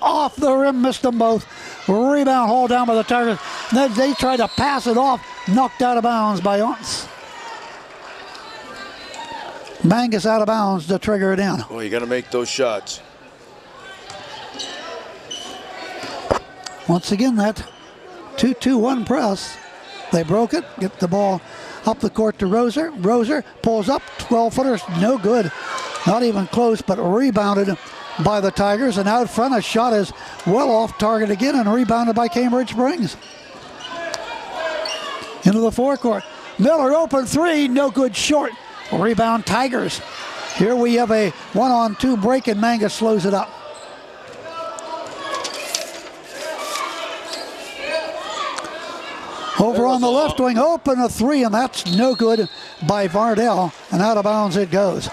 S1: off the rim, missed them both. Rebound hauled down by the Tigers. Then they tried to pass it off, knocked out of bounds by Yonce. Mangus out of bounds to trigger it in.
S3: Oh, you got to make those shots.
S1: Once again, that 2-2-1 press. They broke it, get the ball up the court to Roser. Roser pulls up, 12-footers, no good. Not even close, but rebounded by the Tigers. And out front, a shot is well off target again and rebounded by Cambridge Springs. Into the forecourt. Miller open three, no good, short. Rebound Tigers. Here we have a 1-on-2 break and Mangus slows it up. Over on the left wing, open a three, and that's no good by Vardell, and out of bounds it goes.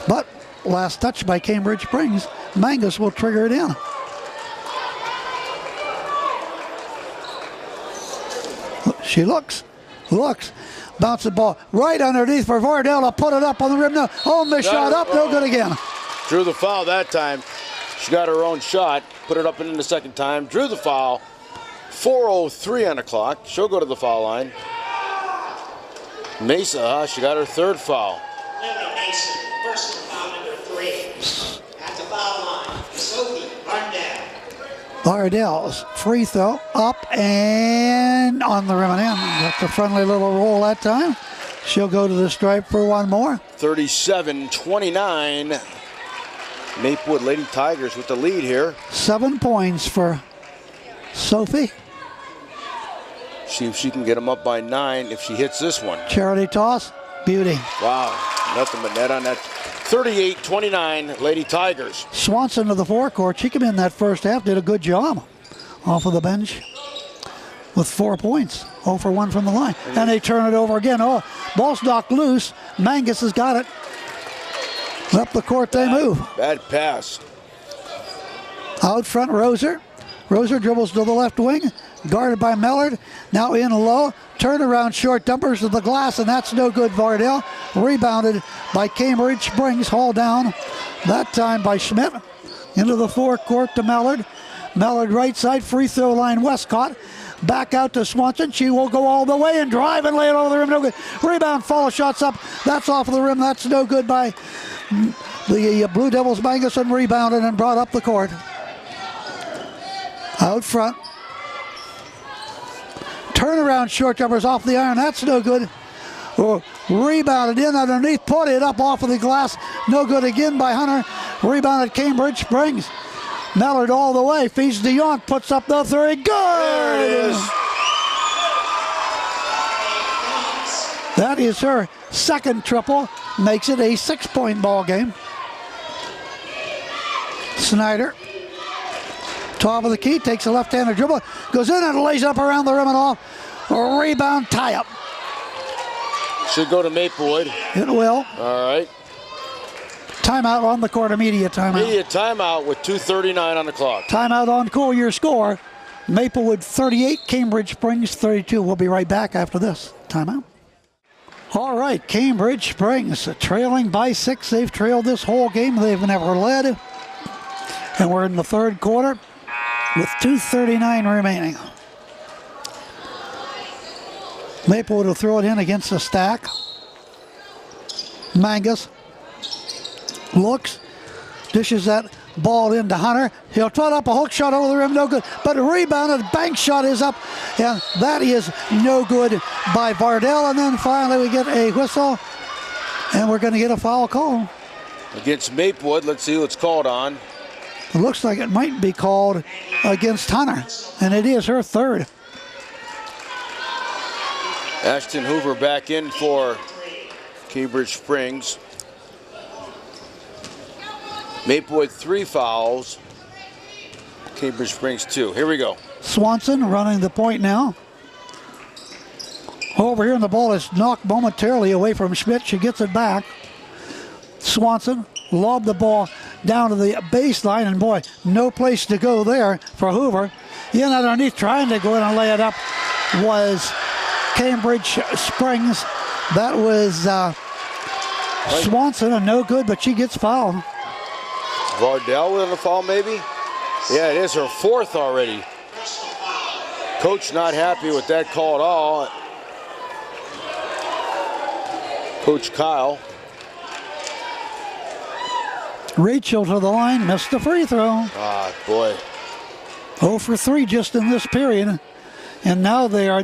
S1: But last touch by Cambridge Springs, Mangus will trigger it in. She looks, bounce the ball right underneath for Vardell to put it up on the rim. No, oh, missed shot up, no good again.
S3: Drew the foul that time. She got her own shot, put it up in the second time, drew the foul. 4:03 on the clock. She'll go to the foul line. Mesa, she got her third foul.
S2: Lily Mason, first foul number 3. At the foul line, Sophie Vardell.
S1: Vardell's free throw up and on the rim and in. That's a friendly little roll that time. She'll go to the stripe for one more.
S3: 37-29. Maplewood Lady Tigers with the lead here.
S1: 7 points for Sophie.
S3: See if she can get them up by 9 if she hits this one.
S1: Charity toss, beauty.
S3: Wow, nothing but net on that. 38-29, Lady Tigers.
S1: Swanson to the forecourt. She came in that first half, did a good job off of the bench with 4 points. 0 for 1 from the line. And they turn it over again. Oh, ball's knocked loose. Mangus has got it. Up the court they move.
S3: Bad pass.
S1: Out front, Roser. Roser dribbles to the left wing, guarded by Mellard. Now in low, turnaround short, dumpers to the glass, and that's no good. Vardell rebounded by Cambridge Springs, hauled down that time by Schmidt. Into the forecourt to Mellard. Mellard right side, free throw line, Westcott. Back out to Swanson. She will go all the way and drive and lay it over the rim. No good. Rebound, follow shots up. That's off of the rim. That's no good by the Blue Devils. Manguson rebounded and brought up the court. Out front. Turnaround short jumpers off the iron. That's no good. Rebounded in underneath. Put it up off of the glass. No good again by Hunter. Rebounded Cambridge Springs. Mallard all the way. Feeds to Yonce. Puts up the three. Good!
S3: There it is.
S1: That is her second triple. Makes it a 6-point ball game. Snyder. Top of the key, takes a left-handed dribble, goes in and lays up around the rim and off. A rebound tie-up.
S3: Should go to Maplewood.
S1: It will.
S3: All right.
S1: Timeout on the court, immediate timeout.
S3: Immediate timeout with 2:39 on the clock.
S1: Timeout on court, your score. Maplewood 38, Cambridge Springs 32. We'll be right back after this. Timeout. All right, Cambridge Springs trailing by 6. They've trailed this whole game. They've never led. And we're in the third quarter with 2:39 remaining. Maplewood will throw it in against the stack. Mangus looks, dishes that ball into Hunter. He'll trot up a hook shot over the rim, no good. But a rebounded bank shot is up, and that is no good by Vardell. And then finally we get a whistle, and we're going to get a foul call.
S3: Against Maplewood, let's see what's called on.
S1: It looks like it might be called against Hunter, and it is her third.
S3: Ashton Hoover back in for Cambridge Springs. Maplewood 3 fouls. Cambridge Springs 2. Here we go.
S1: Swanson running the point now. Over here, and the ball is knocked momentarily away from Schmidt. She gets it back. Swanson lobbed the ball down to the baseline, and boy, no place to go there for Hoover. In underneath, trying to go in and lay it up was Cambridge Springs. That was Swanson, and no good, but she gets fouled.
S3: Vardell with a foul, maybe? Yeah, it is her 4th already. Coach not happy with that call at all. Coach Kyle.
S1: Rachel to the line, missed the free throw.
S3: Ah, boy.
S1: 0 for 3 just in this period. And now they are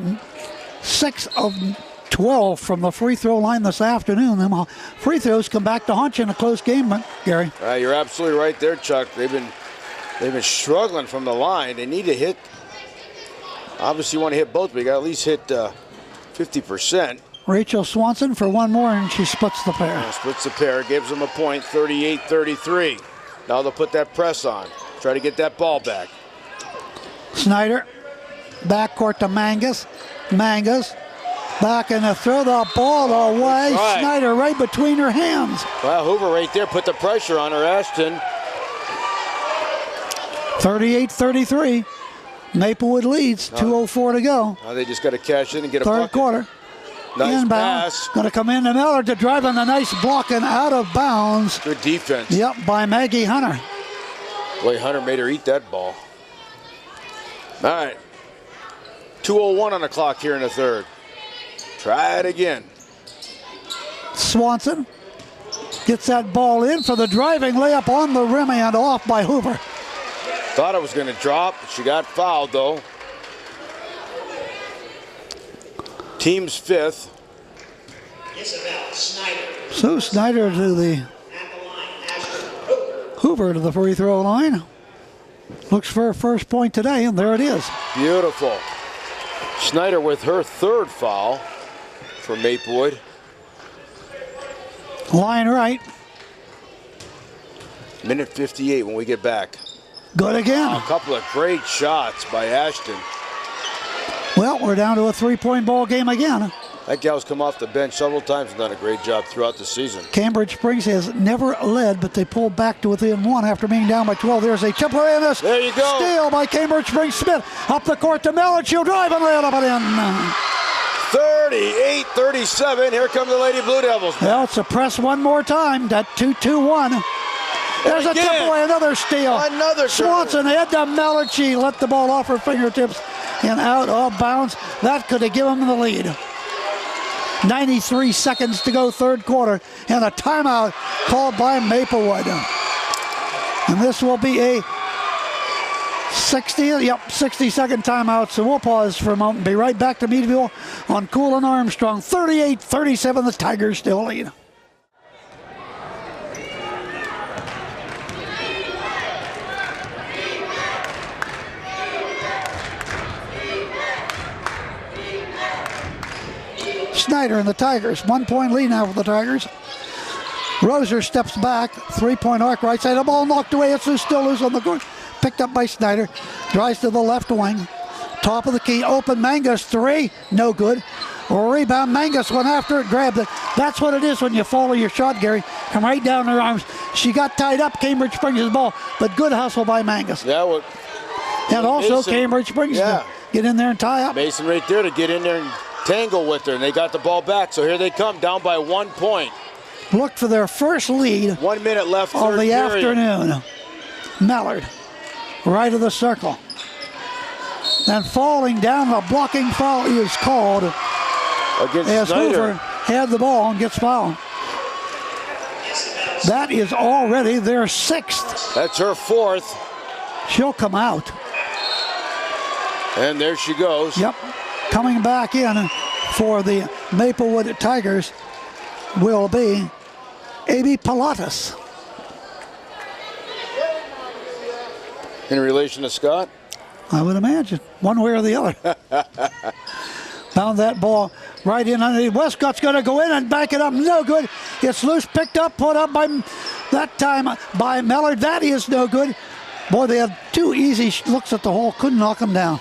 S1: 6 of 12 from the free throw line this afternoon. Them free throws come back to haunt you in a close game, Gary.
S3: You're absolutely right there, Chuck. They've been struggling from the line. They need to hit. Obviously, you want to hit both, but you got to at least hit 50%.
S1: Rachel Swanson for one more, and she splits the pair.
S3: Splits the pair, gives them a point, 38-33. Now they'll put that press on. Try to get that ball back.
S1: Snyder, backcourt to Mangus. Mangus, back in the throw the ball away.
S3: Right.
S1: Snyder right between her hands.
S3: Well, Hoover right there put the pressure on her, Ashton.
S1: 38-33. Maplewood leads, 2:04 to go.
S3: Now they just got to cash in and get a
S1: Third
S3: bucket.
S1: quarter.
S3: Nice
S1: Inbound.
S3: pass.
S1: Going to come in to Miller to drive on the nice block and out of bounds.
S3: Good defense.
S1: Yep, by Maggie Hunter.
S3: Boy, Hunter made her eat that ball. All right. 2:01 on the clock here in the third. Try it again.
S1: Swanson gets that ball in for the driving layup on the rim and off by Hoover.
S3: Thought it was going to drop. She got fouled, though. Team's 5th.
S2: Isabel Snyder.
S1: So Snyder to the
S2: At the line, Ashton Hoover.
S1: Hoover to the free throw line. Looks for her first point today, and there it is.
S3: Beautiful. Snyder with her 3rd foul for Maplewood.
S1: Line right.
S3: Minute 58 when we get back.
S1: Good again.
S3: A couple of great shots by Ashton.
S1: Well, we're down to a 3-point ball game again.
S3: That gal's come off the bench several times and done a great job throughout the season.
S1: Cambridge Springs has never led, but they pulled back to within 1 after being down by 12. There's a tempo in this.
S3: There you go.
S1: Steal by Cambridge Springs. Smith up the court to Miller. She'll drive and lay it up and in.
S3: 38-37. Here come the Lady Blue Devils.
S1: Well, it's a press one more time. That 2-2-1. There's a tip away, another steal.
S3: Another
S1: Swanson head to Mallard. She let the ball off her fingertips and out of bounds. That could have given them the lead. 93 seconds to go, third quarter, and a timeout called by Maplewood. And this will be a 60-second timeout, so we'll pause for a moment and be right back to Meadville on Cool and Armstrong. 38-37, the Tigers still lead. Snyder and the Tigers. 1-point lead now for the Tigers. Roser steps back. 3-point arc right side. The ball knocked away. It's still loose on the court. Picked up by Snyder. Drives to the left wing. Top of the key. Open. Mangus 3. No good. Rebound. Mangus went after it. Grabbed it. That's what it is when you follow your shot, Gary. Come right down her arms. She got tied up. Cambridge Springs' ball. But good hustle by Mangus.
S3: Yeah, well,
S1: and also
S3: Mason,
S1: Cambridge Springs to get in there and tie up.
S3: Mason right there to get in there and tangle with her, and they got the ball back. So here they come, down by 1 point.
S1: Look for their first lead.
S3: 1 minute left.
S1: Of the
S3: period.
S1: afternoon. Mallard, right of the circle. Then falling down, a blocking foul is called
S3: Against
S1: as
S3: Snyder.
S1: Hoover had the ball and gets fouled. That is already their 6th.
S3: That's her 4th.
S1: She'll come out.
S3: And there she goes.
S1: Yep. Coming back in for the Maplewood Tigers will be A.B. Pilatus.
S3: In relation to Scott?
S1: I would imagine, one way or the other. Found that ball right in underneath. Westcott's going to go in and back it up. No good. It's loose, picked up, put up by that time by Mellard. That is no good. Boy, they had two easy looks at the hole. Couldn't knock them down.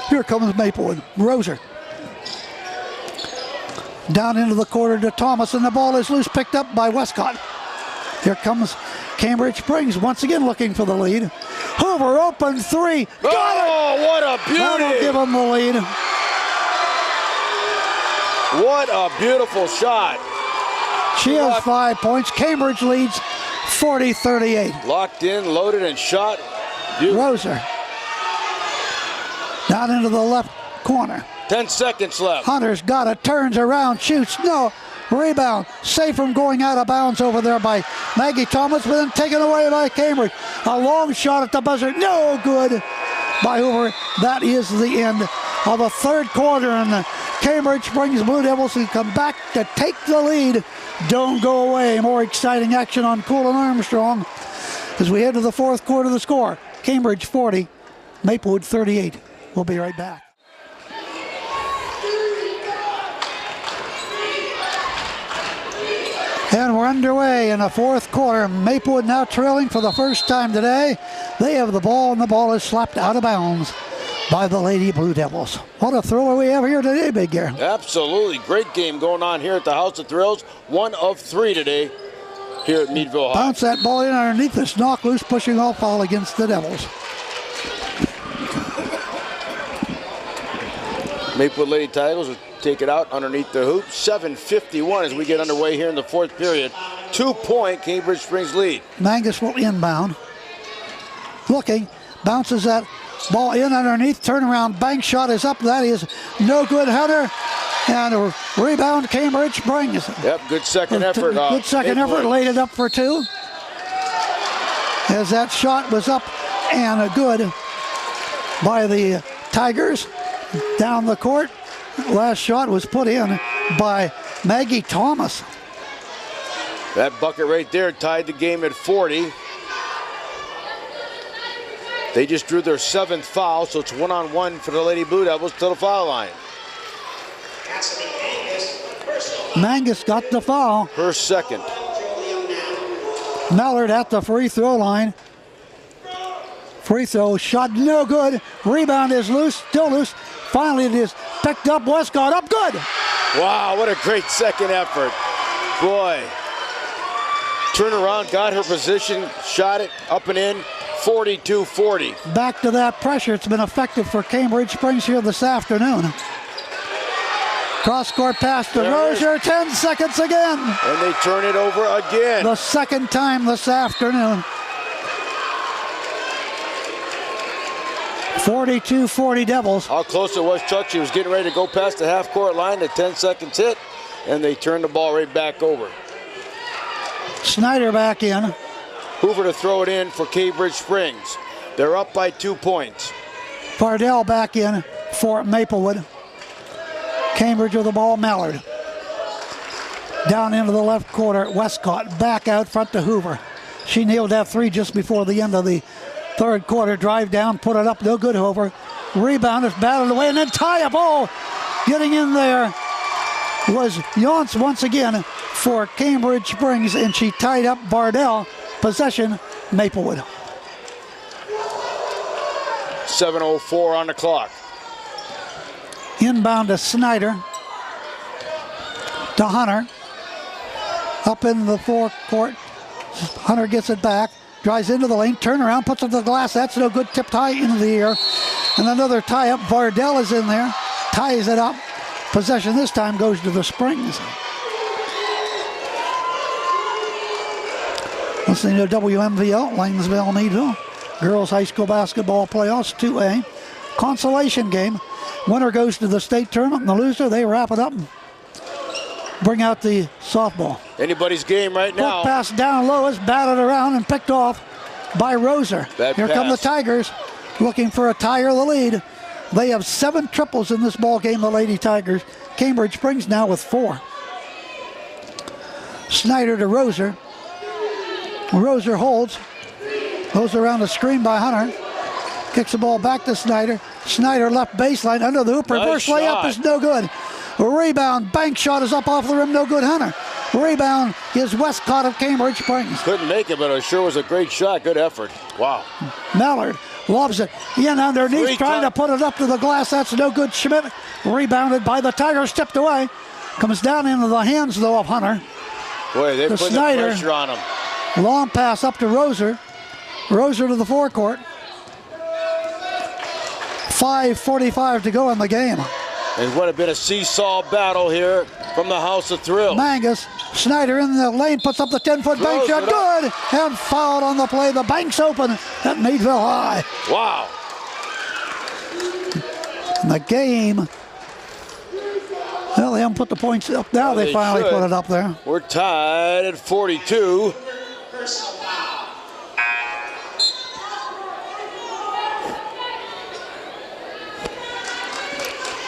S1: Here comes Maplewood. Roser. Down into the corner to Thomas, and the ball is loose, picked up by Westcott. Here comes Cambridge Springs once again looking for the lead. Hoover open three. Got it!
S3: What a beauty!
S1: That'll give them the lead.
S3: What a beautiful shot.
S1: She has 5 points. Cambridge leads 40-38.
S3: Locked in, loaded, and shot.
S1: Roser. Down into the left corner.
S3: 10 seconds left.
S1: Hunter's got it, turns around, shoots. No. Rebound. Safe from going out of bounds over there by Maggie Thomas, but then taken away by Cambridge. A long shot at the buzzer. No good by Hoover. That is the end of the third quarter, and the Cambridge Springs Blue Devils who come back to take the lead. Don't go away. More exciting action on Cool and Armstrong as we head to the fourth quarter. The score, Cambridge 40, Maplewood 38. We'll be right back. And we're underway in the fourth quarter. Maplewood now trailing for the first time today. They have the ball, and the ball is slapped out of bounds by the Lady Blue Devils. What a thriller we have here today, Big Gear.
S3: Absolutely. Great game going on here at the House of Thrills. 1 of 3 today here at Meadville High.
S1: Bounce that ball in underneath. This knock loose, pushing off foul against the Devils.
S3: Maplewood Lady Tigers will take it out underneath the hoop. 7:51 as we get underway here in the fourth period. 2-point Cambridge Springs lead.
S1: Mangus will inbound. Looking, bounces that ball in underneath. Turnaround bank shot is up. That is no good, Hunter. And a rebound, Cambridge Springs.
S3: Yep, good second effort.
S1: Good second effort, laid it up for two. As that shot was up and good by the Tigers. Down the court. Last shot was put in by Maggie Thomas.
S3: That bucket right there tied the game at 40. They just drew their 7th foul, so it's 1-on-1 for the Lady Blue Devils to the foul line.
S1: Mangus got the foul.
S3: Her second.
S1: Mellard at the free throw line. Free throw shot no good. Rebound is loose, still loose. Finally it is picked up. Westcott up good.
S3: Wow, what a great second effort. Boy. Turned around, got her position, shot it up and in. 42-40.
S1: Back to that pressure. It's been effective for Cambridge Springs here this afternoon. Cross-court pass to Rozier. 10 seconds again.
S3: And they turn it over again.
S1: The second time this afternoon. 42-40 Devils.
S3: How close it was, Chuck. She was getting ready to go past the half-court line. The 10 seconds hit, and they turned the ball right back over.
S1: Snyder back in.
S3: Hoover to throw it in for Cambridge Springs. They're up by 2 points.
S1: Fardell back in for Maplewood. Cambridge with the ball, Mallard. Down into the left corner, Westcott back out front to Hoover. She nailed that three just before the end of the third quarter. Drive down, put it up, no good, Hoover. Rebound is battled away, and then tie up. Oh, getting in there was Yonce once again for Cambridge Springs, and she tied up Bardell. Possession, Maplewood.
S3: 7:04 on the clock.
S1: Inbound to Snyder. To Hunter. Up in the forecourt. Hunter gets it back. Drives into the lane. Turn around. Puts it to the glass. That's no good. Tipped high into the air. And another tie up. Bardell is in there. Ties it up. Possession this time goes to the Springs. Listening to WMVL, Lanesville, Meadville. Girls High School Basketball Playoffs 2A. Consolation game. Winner goes to the state tournament, and the loser, they wrap it up and bring out the softball.
S3: Anybody's game right now.
S1: Quick pass down low is batted around and picked off by Roser. Here come the Tigers looking for a tie or the lead. They have 7 triples in this ball game, the Lady Tigers. Cambridge Springs now with 4. Snyder to Roser. Roser holds. Goes around the screen by Hunter. Kicks the ball back to Snyder. Snyder left baseline under the hoop. Reverse layup is no good. rebound. Bank shot is up off the rim. No good, Hunter. Rebound is Westcott of Cambridge Springs.
S3: Couldn't make it, but it sure was a great shot. Good effort. Wow.
S1: Mallard lobs it in underneath, trying to put it up to the glass. That's no good. Schmidt rebounded by the Tigers, tipped away. Comes down into the hands, though, of Hunter.
S3: Boy, they put the
S1: Snyder.
S3: pressure on him.
S1: Long pass up to Roser. Roser to the forecourt. 5:45 to go in the game.
S3: And what a bit of seesaw battle here from the House of Thrills.
S1: Mangus, Snyder in the lane, puts up the 10-foot bank shot. Good! And fouled on the play. The bank's open at Meadville High.
S3: Wow.
S1: And the game. Well, they haven't put the points up. Now they finally put it up there.
S3: We're tied at 42.
S2: Personal foul.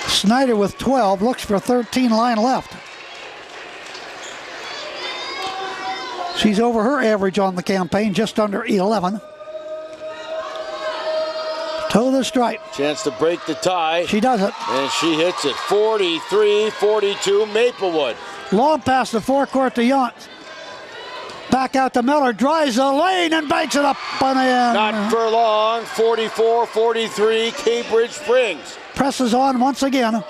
S1: Snyder with 12, looks for 13 line left. She's over her average on the campaign, just under 11. Toe the stripe.
S3: Chance to break the tie.
S1: She does it.
S3: And she hits it. 43-42 Maplewood.
S1: Long pass the forecourt to Yonce. Back out to Miller, drives the lane and banks it up and in.
S3: Not for long. 44-43 Cambridge Springs.
S1: Presses on once again.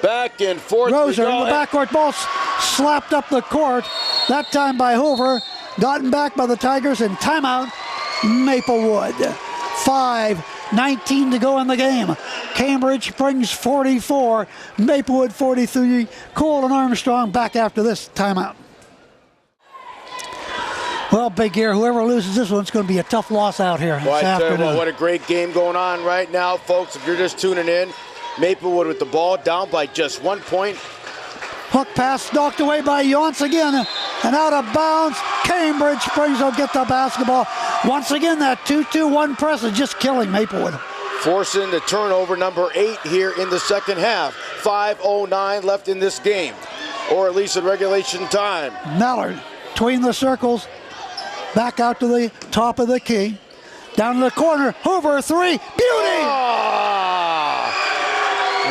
S3: Back and forth.
S1: Roser in the backcourt ball, slapped up the court. That time by Hoover. Gotten back by the Tigers in timeout. Maplewood. 5:19 to go in the game. Cambridge Springs 44, Maplewood 43. Cole and Armstrong back after this timeout. Well, Big Ear, whoever loses this one's going to be a tough loss out here this afternoon.
S3: What a great game going on right now, folks. If you're just tuning in, Maplewood with the ball down by just 1 point.
S1: Hook pass knocked away by Yonce again and out of bounds. Cambridge Springs will get the basketball. Once again, that 2-2-1 press is just killing Maplewood.
S3: Forcing the turnover, number 8 here in the second half. 5:09 left in this game, or at least in regulation time.
S1: Mallard between the circles. Back out to the top of the key. Down to the corner. Hoover, three. Beauty!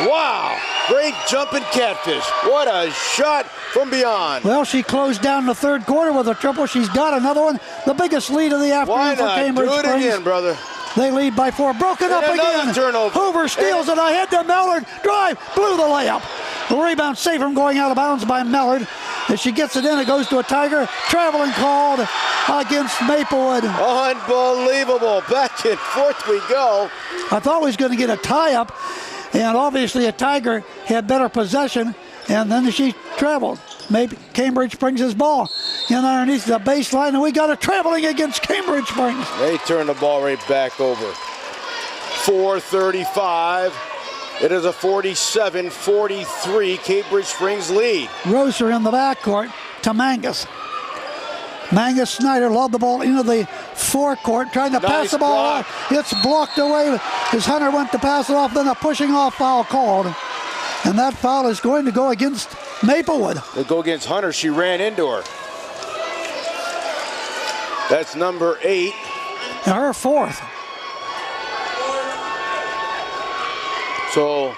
S3: Wow. Great jumping catfish. What a shot from beyond.
S1: Well, she closed down the third quarter with a triple. She's got another one. The biggest lead of the afternoon for Cambridge Springs.
S3: Do it again, brother.
S1: They lead by 4. Broken up again.
S3: Turnover.
S1: Hoover steals it ahead to Mallard. Drive. Blew the layup. The rebound saved from going out of bounds by Mallard. As she gets it in, it goes to a Tiger. Traveling called against Maplewood.
S3: Unbelievable. Back and forth we go.
S1: I thought we was going to get a tie-up. And obviously a Tiger had better possession. And then she traveled. Maybe Cambridge Springs his ball in underneath the baseline. And we got it traveling against Cambridge Springs.
S3: They turn the ball right back over. 4:35. It is a 47-43 Cambridge Springs lead.
S1: Roser in the backcourt to Mangus. Mangus Snyder lobbed the ball into the forecourt, trying to pass the ball off. It's blocked away as Hunter went to pass it off, then a pushing off foul called. And that foul is going to go against Maplewood.
S3: They go against Hunter. She ran into her. That's number 8.
S1: And her 4th.
S3: So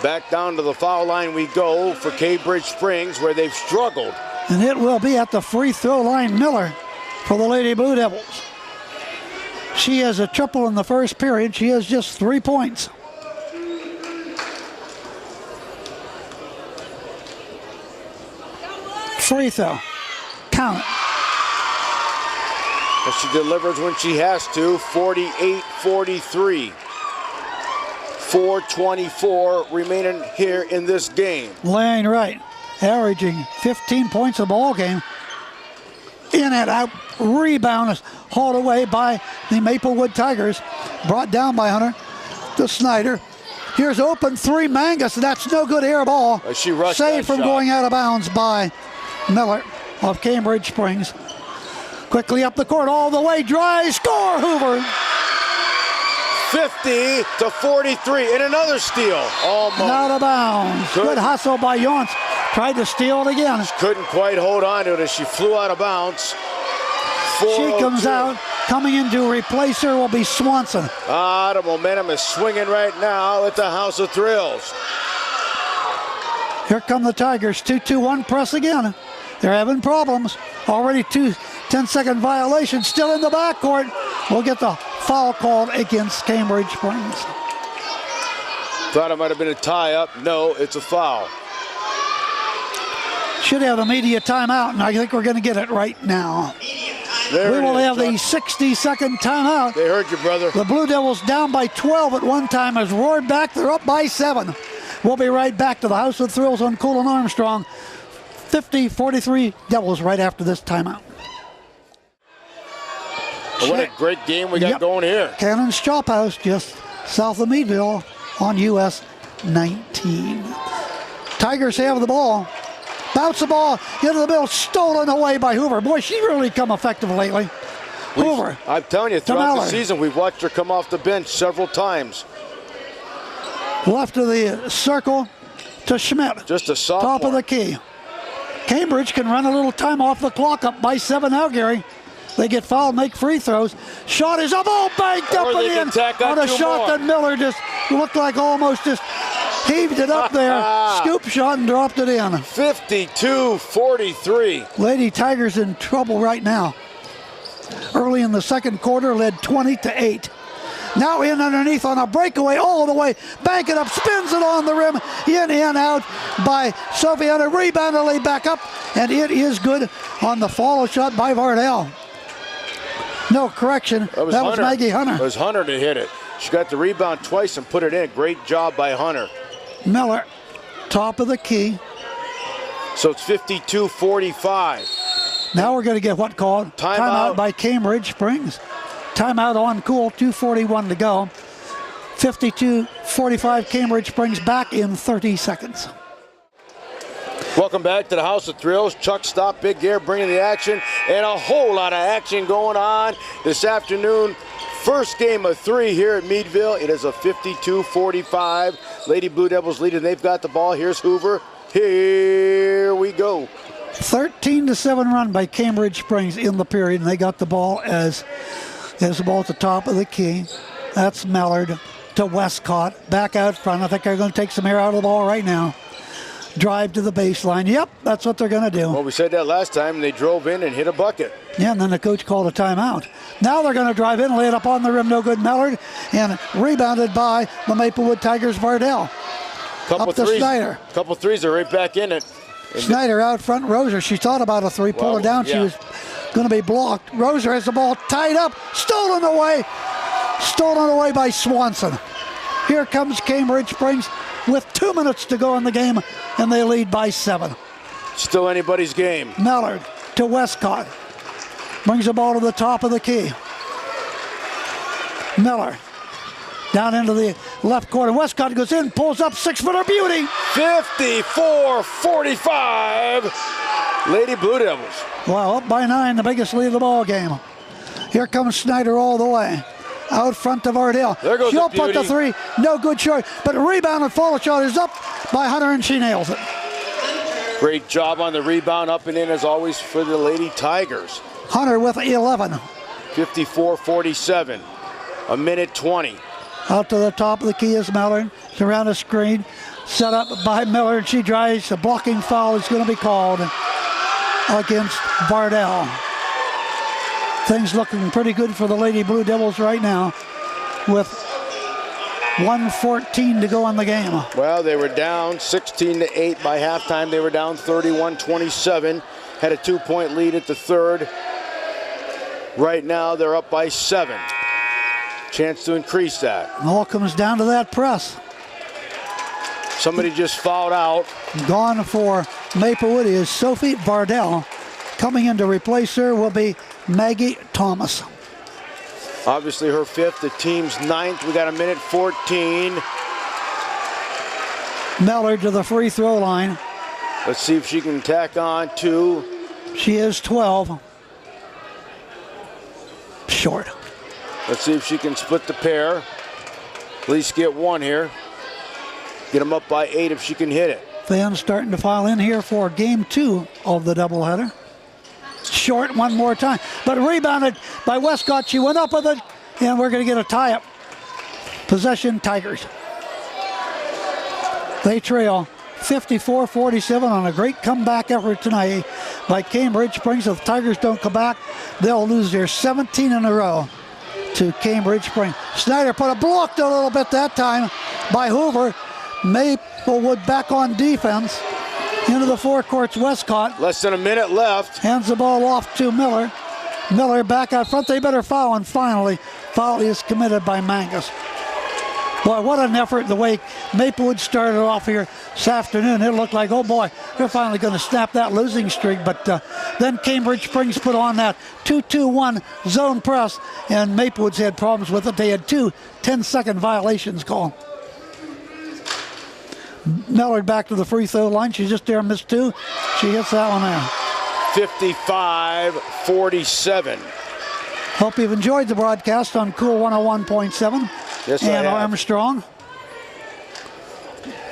S3: back down to the foul line we go for Cambridge Springs, where they've struggled.
S1: And it will be at the free throw line, Miller, for the Lady Blue Devils. She has a triple in the first period. She has just 3 points. Free throw. Count it.
S3: And she delivers when she has to. 48-43. 4:24 remaining here in this game.
S1: Lane Wright averaging 15 points a ball game. In and out. Rebound is hauled away by the Maplewood Tigers. Brought down by Hunter to Snyder. Here's open 3, Mangus. That's no good air ball.
S3: She rushed
S1: Saved from going out of bounds by Miller of Cambridge Springs. Quickly up the court, all the way, dry, score, Hoover.
S3: 50-43, and another steal. Almost.
S1: Out of bounds. Good hustle by Yonce. Tried to steal it again.
S3: Couldn't quite hold on to it as she flew out of bounds.
S1: She comes out. Coming in to replace her will be Swanson.
S3: The momentum is swinging right now at the House of Thrills.
S1: Here come the Tigers. 2-2-1 press again. They're having problems. Already 2 10-second violations still in the backcourt. We'll get the foul called against Cambridge Springs.
S3: Thought it might have been a tie-up. No, it's a foul.
S1: Should have the media timeout, and I think we're going to get it right now.
S3: There
S1: We
S3: it
S1: will
S3: is,
S1: have the
S3: Chuck.
S1: 60-second timeout.
S3: They heard you, brother.
S1: The Blue Devils down by 12 at one time has roared back. They're up by 7. We'll be right back to the House of Thrills on Cool and Armstrong. 50-43 Devils right after this timeout.
S3: What a great game we got going here.
S1: Cannon's Chop House just south of Meadville on US 19. Tigers have the ball. Bounce the ball into the middle, stolen away by Hoover. Boy, she really come effective lately. Hoover.
S3: I'm telling you, throughout the
S1: Mallard.
S3: season, we've watched her come off the bench several times.
S1: Left of the circle to Schmidt.
S3: Just a sophomore.
S1: Top of the key. Cambridge can run a little time off the clock, up by 7 now, Gary. They get fouled, make free throws. Shot is up, all banked up
S3: Or they
S1: and
S3: can
S1: in
S3: tack on
S1: on a
S3: 2
S1: shot
S3: more.
S1: that Miller just looked like almost just heaved it up there. Scoop shot and dropped it in.
S3: 52-43.
S1: Lady Tigers in trouble right now. Early in the second quarter, led 20-8. Now in underneath on a breakaway all the way. Bank it up, spins it on the rim. In, out by Sophie Hunter. Rebound and lay back up. And it is good on the follow shot by Vardell. No, correction. That was Maggie Hunter.
S3: It was Hunter that hit it. She got the rebound twice and put it in. Great job by Hunter.
S1: Miller, top of the key.
S3: So it's 52-45.
S1: Now we're going to get what called
S3: Timeout.
S1: by Cambridge Springs. Timeout on cool, 2:41 to go. 52-45 Cambridge Springs back in 30 seconds.
S3: Welcome back to the House of Thrills. Chuck Stop, Big Gear bringing the action, and a whole lot of action going on this afternoon. First game of 3 here at Meadville. It is a 52-45. Lady Blue Devils leading. They've got the ball. Here's Hoover. Here we go.
S1: 13-7 run by Cambridge Springs in the period, and they got the ball as the ball at the top of the key. That's Mallard to Westcott. Back out front. I think they're going to take some air out of the ball right now. Drive to the baseline. Yep, that's what they're going to do.
S3: Well, we said that last time. They drove in and hit a bucket.
S1: Yeah, and then the coach called a timeout. Now they're going to drive in, lay it up on the rim. No good, Mallard. And rebounded by the Maplewood Tigers, Vardell.
S3: Couple
S1: Up to
S3: threes.
S1: Snyder.
S3: Couple threes are right back in it. And
S1: Snyder out front. Roser, she thought about a three, pulled it down. She
S3: yeah.
S1: was going to be blocked. Roser has the ball tied up, stolen away by Swanson. Here comes Cambridge Springs with 2 minutes to go in the game, and they lead by 7.
S3: Still anybody's game.
S1: Mallard to Westcott. Brings the ball to the top of the key. Miller down into the left corner. Westcott goes in, pulls up, 6-footer beauty.
S3: 54-45. Lady Blue Devils.
S1: Well, up by 9, the biggest lead of the ball game. Here comes Snyder all the way. Out front to Vardell.
S3: There goes
S1: She'll
S3: the
S1: put the
S3: beauty.
S1: 3, no good short. But rebound and follow shot is up by Hunter, and she nails it.
S3: Great job on the rebound, up and in as always for the Lady Tigers.
S1: Hunter with 11.
S3: 54-47. A minute 20.
S1: Out to the top of the key is Mallard. It's around a screen. Set up by Miller. She drives. A blocking foul is going to be called against Vardell. Things looking pretty good for the Lady Blue Devils right now with 1:14 to go in the game.
S3: Well, they were down 16-8 by halftime. They were down 31-27. Had a 2-point lead at the third. Right now, they're up by 7. Chance to increase that.
S1: All comes down to that press.
S3: Somebody just fouled out.
S1: Gone for Maplewood is Sophie Vardell. Coming in to replace her will be Maggie Thomas.
S3: Obviously her 5th, the team's 9th. We got a minute 14.
S1: Mallard to the free throw line.
S3: Let's see if she can tack on 2.
S1: She is 12. Short.
S3: Let's see if she can split the pair. At least get 1 here. Get them up by 8 if she can hit it.
S1: Fans starting to file in here for game 2 of the doubleheader. Short one more time, but rebounded by Westcott. She went up with it, and we're going to get a tie-up. Possession Tigers. They trail 54-47 on a great comeback effort tonight by Cambridge Springs. If the Tigers don't come back, they'll lose their 17 in a row to Cambridge Springs. Snyder put a blocked a little bit that time by Hoover. Maplewood back on defense into the forecourt's Westcott.
S3: Less than a minute left.
S1: Hands the ball off to Miller. Miller back out front. They better foul, and finally, foul is committed by Mangus. Boy, what an effort the way Maplewood started off here this afternoon. It looked like, oh boy, they're finally going to snap that losing streak. But then Cambridge Springs put on that 2-2-1 zone press, and Maplewood's had problems with it. They had 2 10-second violations called. Miller back to the free throw line. She just there missed 2. She hits that one there.
S3: 55-47.
S1: Hope you've enjoyed the broadcast on Cool 101.7.
S3: Yes, I
S1: and
S3: have.
S1: Armstrong.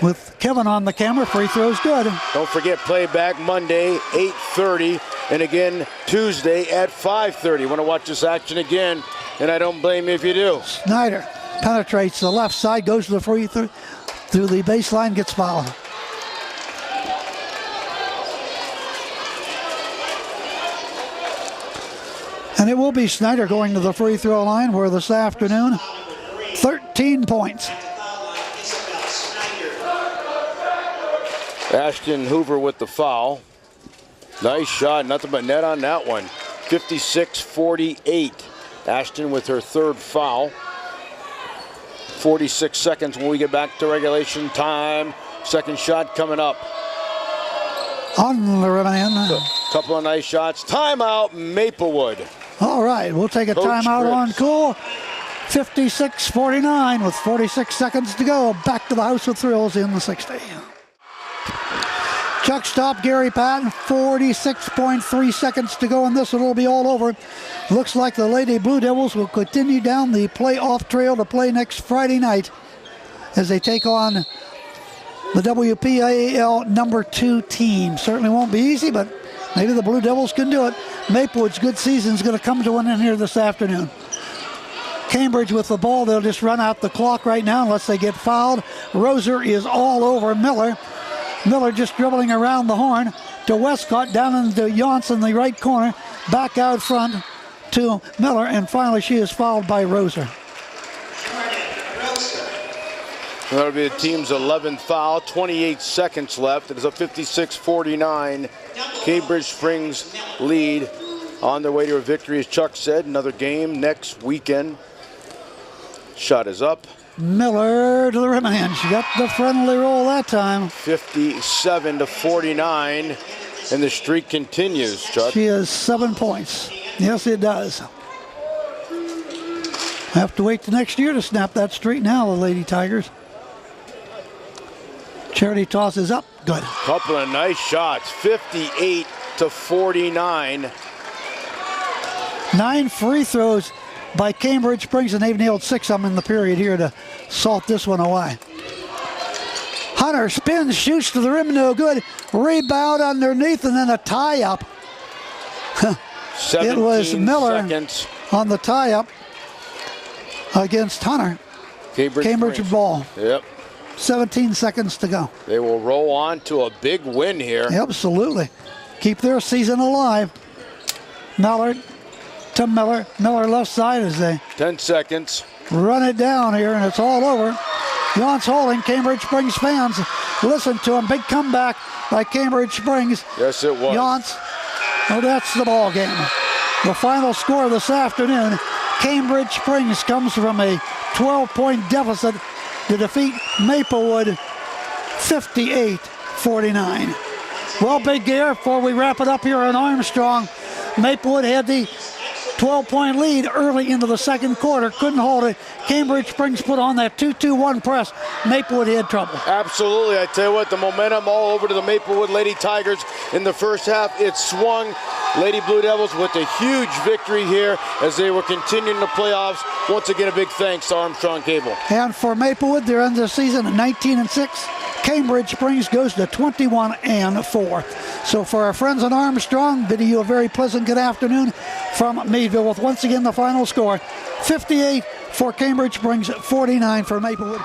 S1: With Kevin on the camera, free throws good.
S3: Don't forget playback Monday, 8:30, and again Tuesday at 5:30. Want to watch this action again, and I don't blame you if you do.
S1: Snyder penetrates the left side, goes to the free throw, through the baseline, gets fouled. And it will be Snyder going to the free throw line, where this afternoon, 13 points.
S3: Ashton Hoover with the foul. Nice shot, nothing but net on that one. 56-48. Ashton with her 3rd foul. 46 seconds when we get back to regulation time. Second shot coming up.
S1: On the remand.
S3: A couple of nice shots. Timeout, Maplewood.
S1: All right, we'll take a
S3: Coach
S1: timeout on
S3: Briggs.
S1: Cool. 56-49 with 46 seconds to go. Back to the House of Thrills in the 60. Chuck stop, Gary Patton. 46.3 seconds to go, and this will be all over. Looks like the Lady Blue Devils will continue down the playoff trail to play next Friday night as they take on the WPAL number 2 team. Certainly won't be easy, but maybe the Blue Devils can do it. Maplewood's good season is going to come to an end here this afternoon. Cambridge with the ball. They'll just run out the clock right now unless they get fouled. Roser is all over Miller. Miller just dribbling around the horn to Westcott, down into Yonce in the right corner. Back out front to Miller, and finally she is fouled by Roser.
S3: That'll be the team's 11th foul. 28 seconds left. It is a 56-49 Cambridge Springs lead. On their way to a victory, as Chuck said. Another game next weekend. Shot is up.
S1: Miller to the remand. She got the friendly roll that time.
S3: 57-49, and the streak continues, Chuck.
S1: She has 7 points. Yes, it does. Have to wait till next year to snap that streak now, the Lady Tigers. Charity tosses up. Good.
S3: Couple of nice shots. 58-49.
S1: 9 free throws by Cambridge Springs, and they've nailed 6 of them in the period here to salt this one away. Hunter spins, shoots to the rim, no good. Rebound underneath, and then a tie-up. It was Miller
S3: seconds.
S1: on the tie-up against Hunter. Cambridge
S3: Springs.
S1: ball.
S3: Yep.
S1: 17 seconds to go.
S3: They will roll on to a big win here.
S1: Absolutely. Keep their season alive. Miller to Miller. Miller left side as they
S3: 10 seconds.
S1: run it down here, and it's all over. Yonce holding. Cambridge Springs fans, listen to him. Big comeback by Cambridge Springs.
S3: Yes, it was.
S1: Yonce, well, that's the ball game. The final score this afternoon, Cambridge Springs comes from a 12-point deficit to defeat Maplewood 58-49. Well, Big Gear, before we wrap it up here on Armstrong, Maplewood had the 12-point lead early into the second quarter. Couldn't hold it. Cambridge Springs put on that 2-2-1 press. Maplewood had trouble.
S3: Absolutely. I tell you what, the momentum all over to the Maplewood Lady Tigers in the first half. It swung. Lady Blue Devils with a huge victory here as they were continuing the playoffs. Once again, a big thanks to Armstrong Cable.
S1: And for Maplewood, they're end the season at 19-6. Cambridge Springs goes to 21-4. So for our friends in Armstrong, bidding you a very pleasant good afternoon from Meadville with once again the final score, 58 for Cambridge Springs, 49 for Maplewood.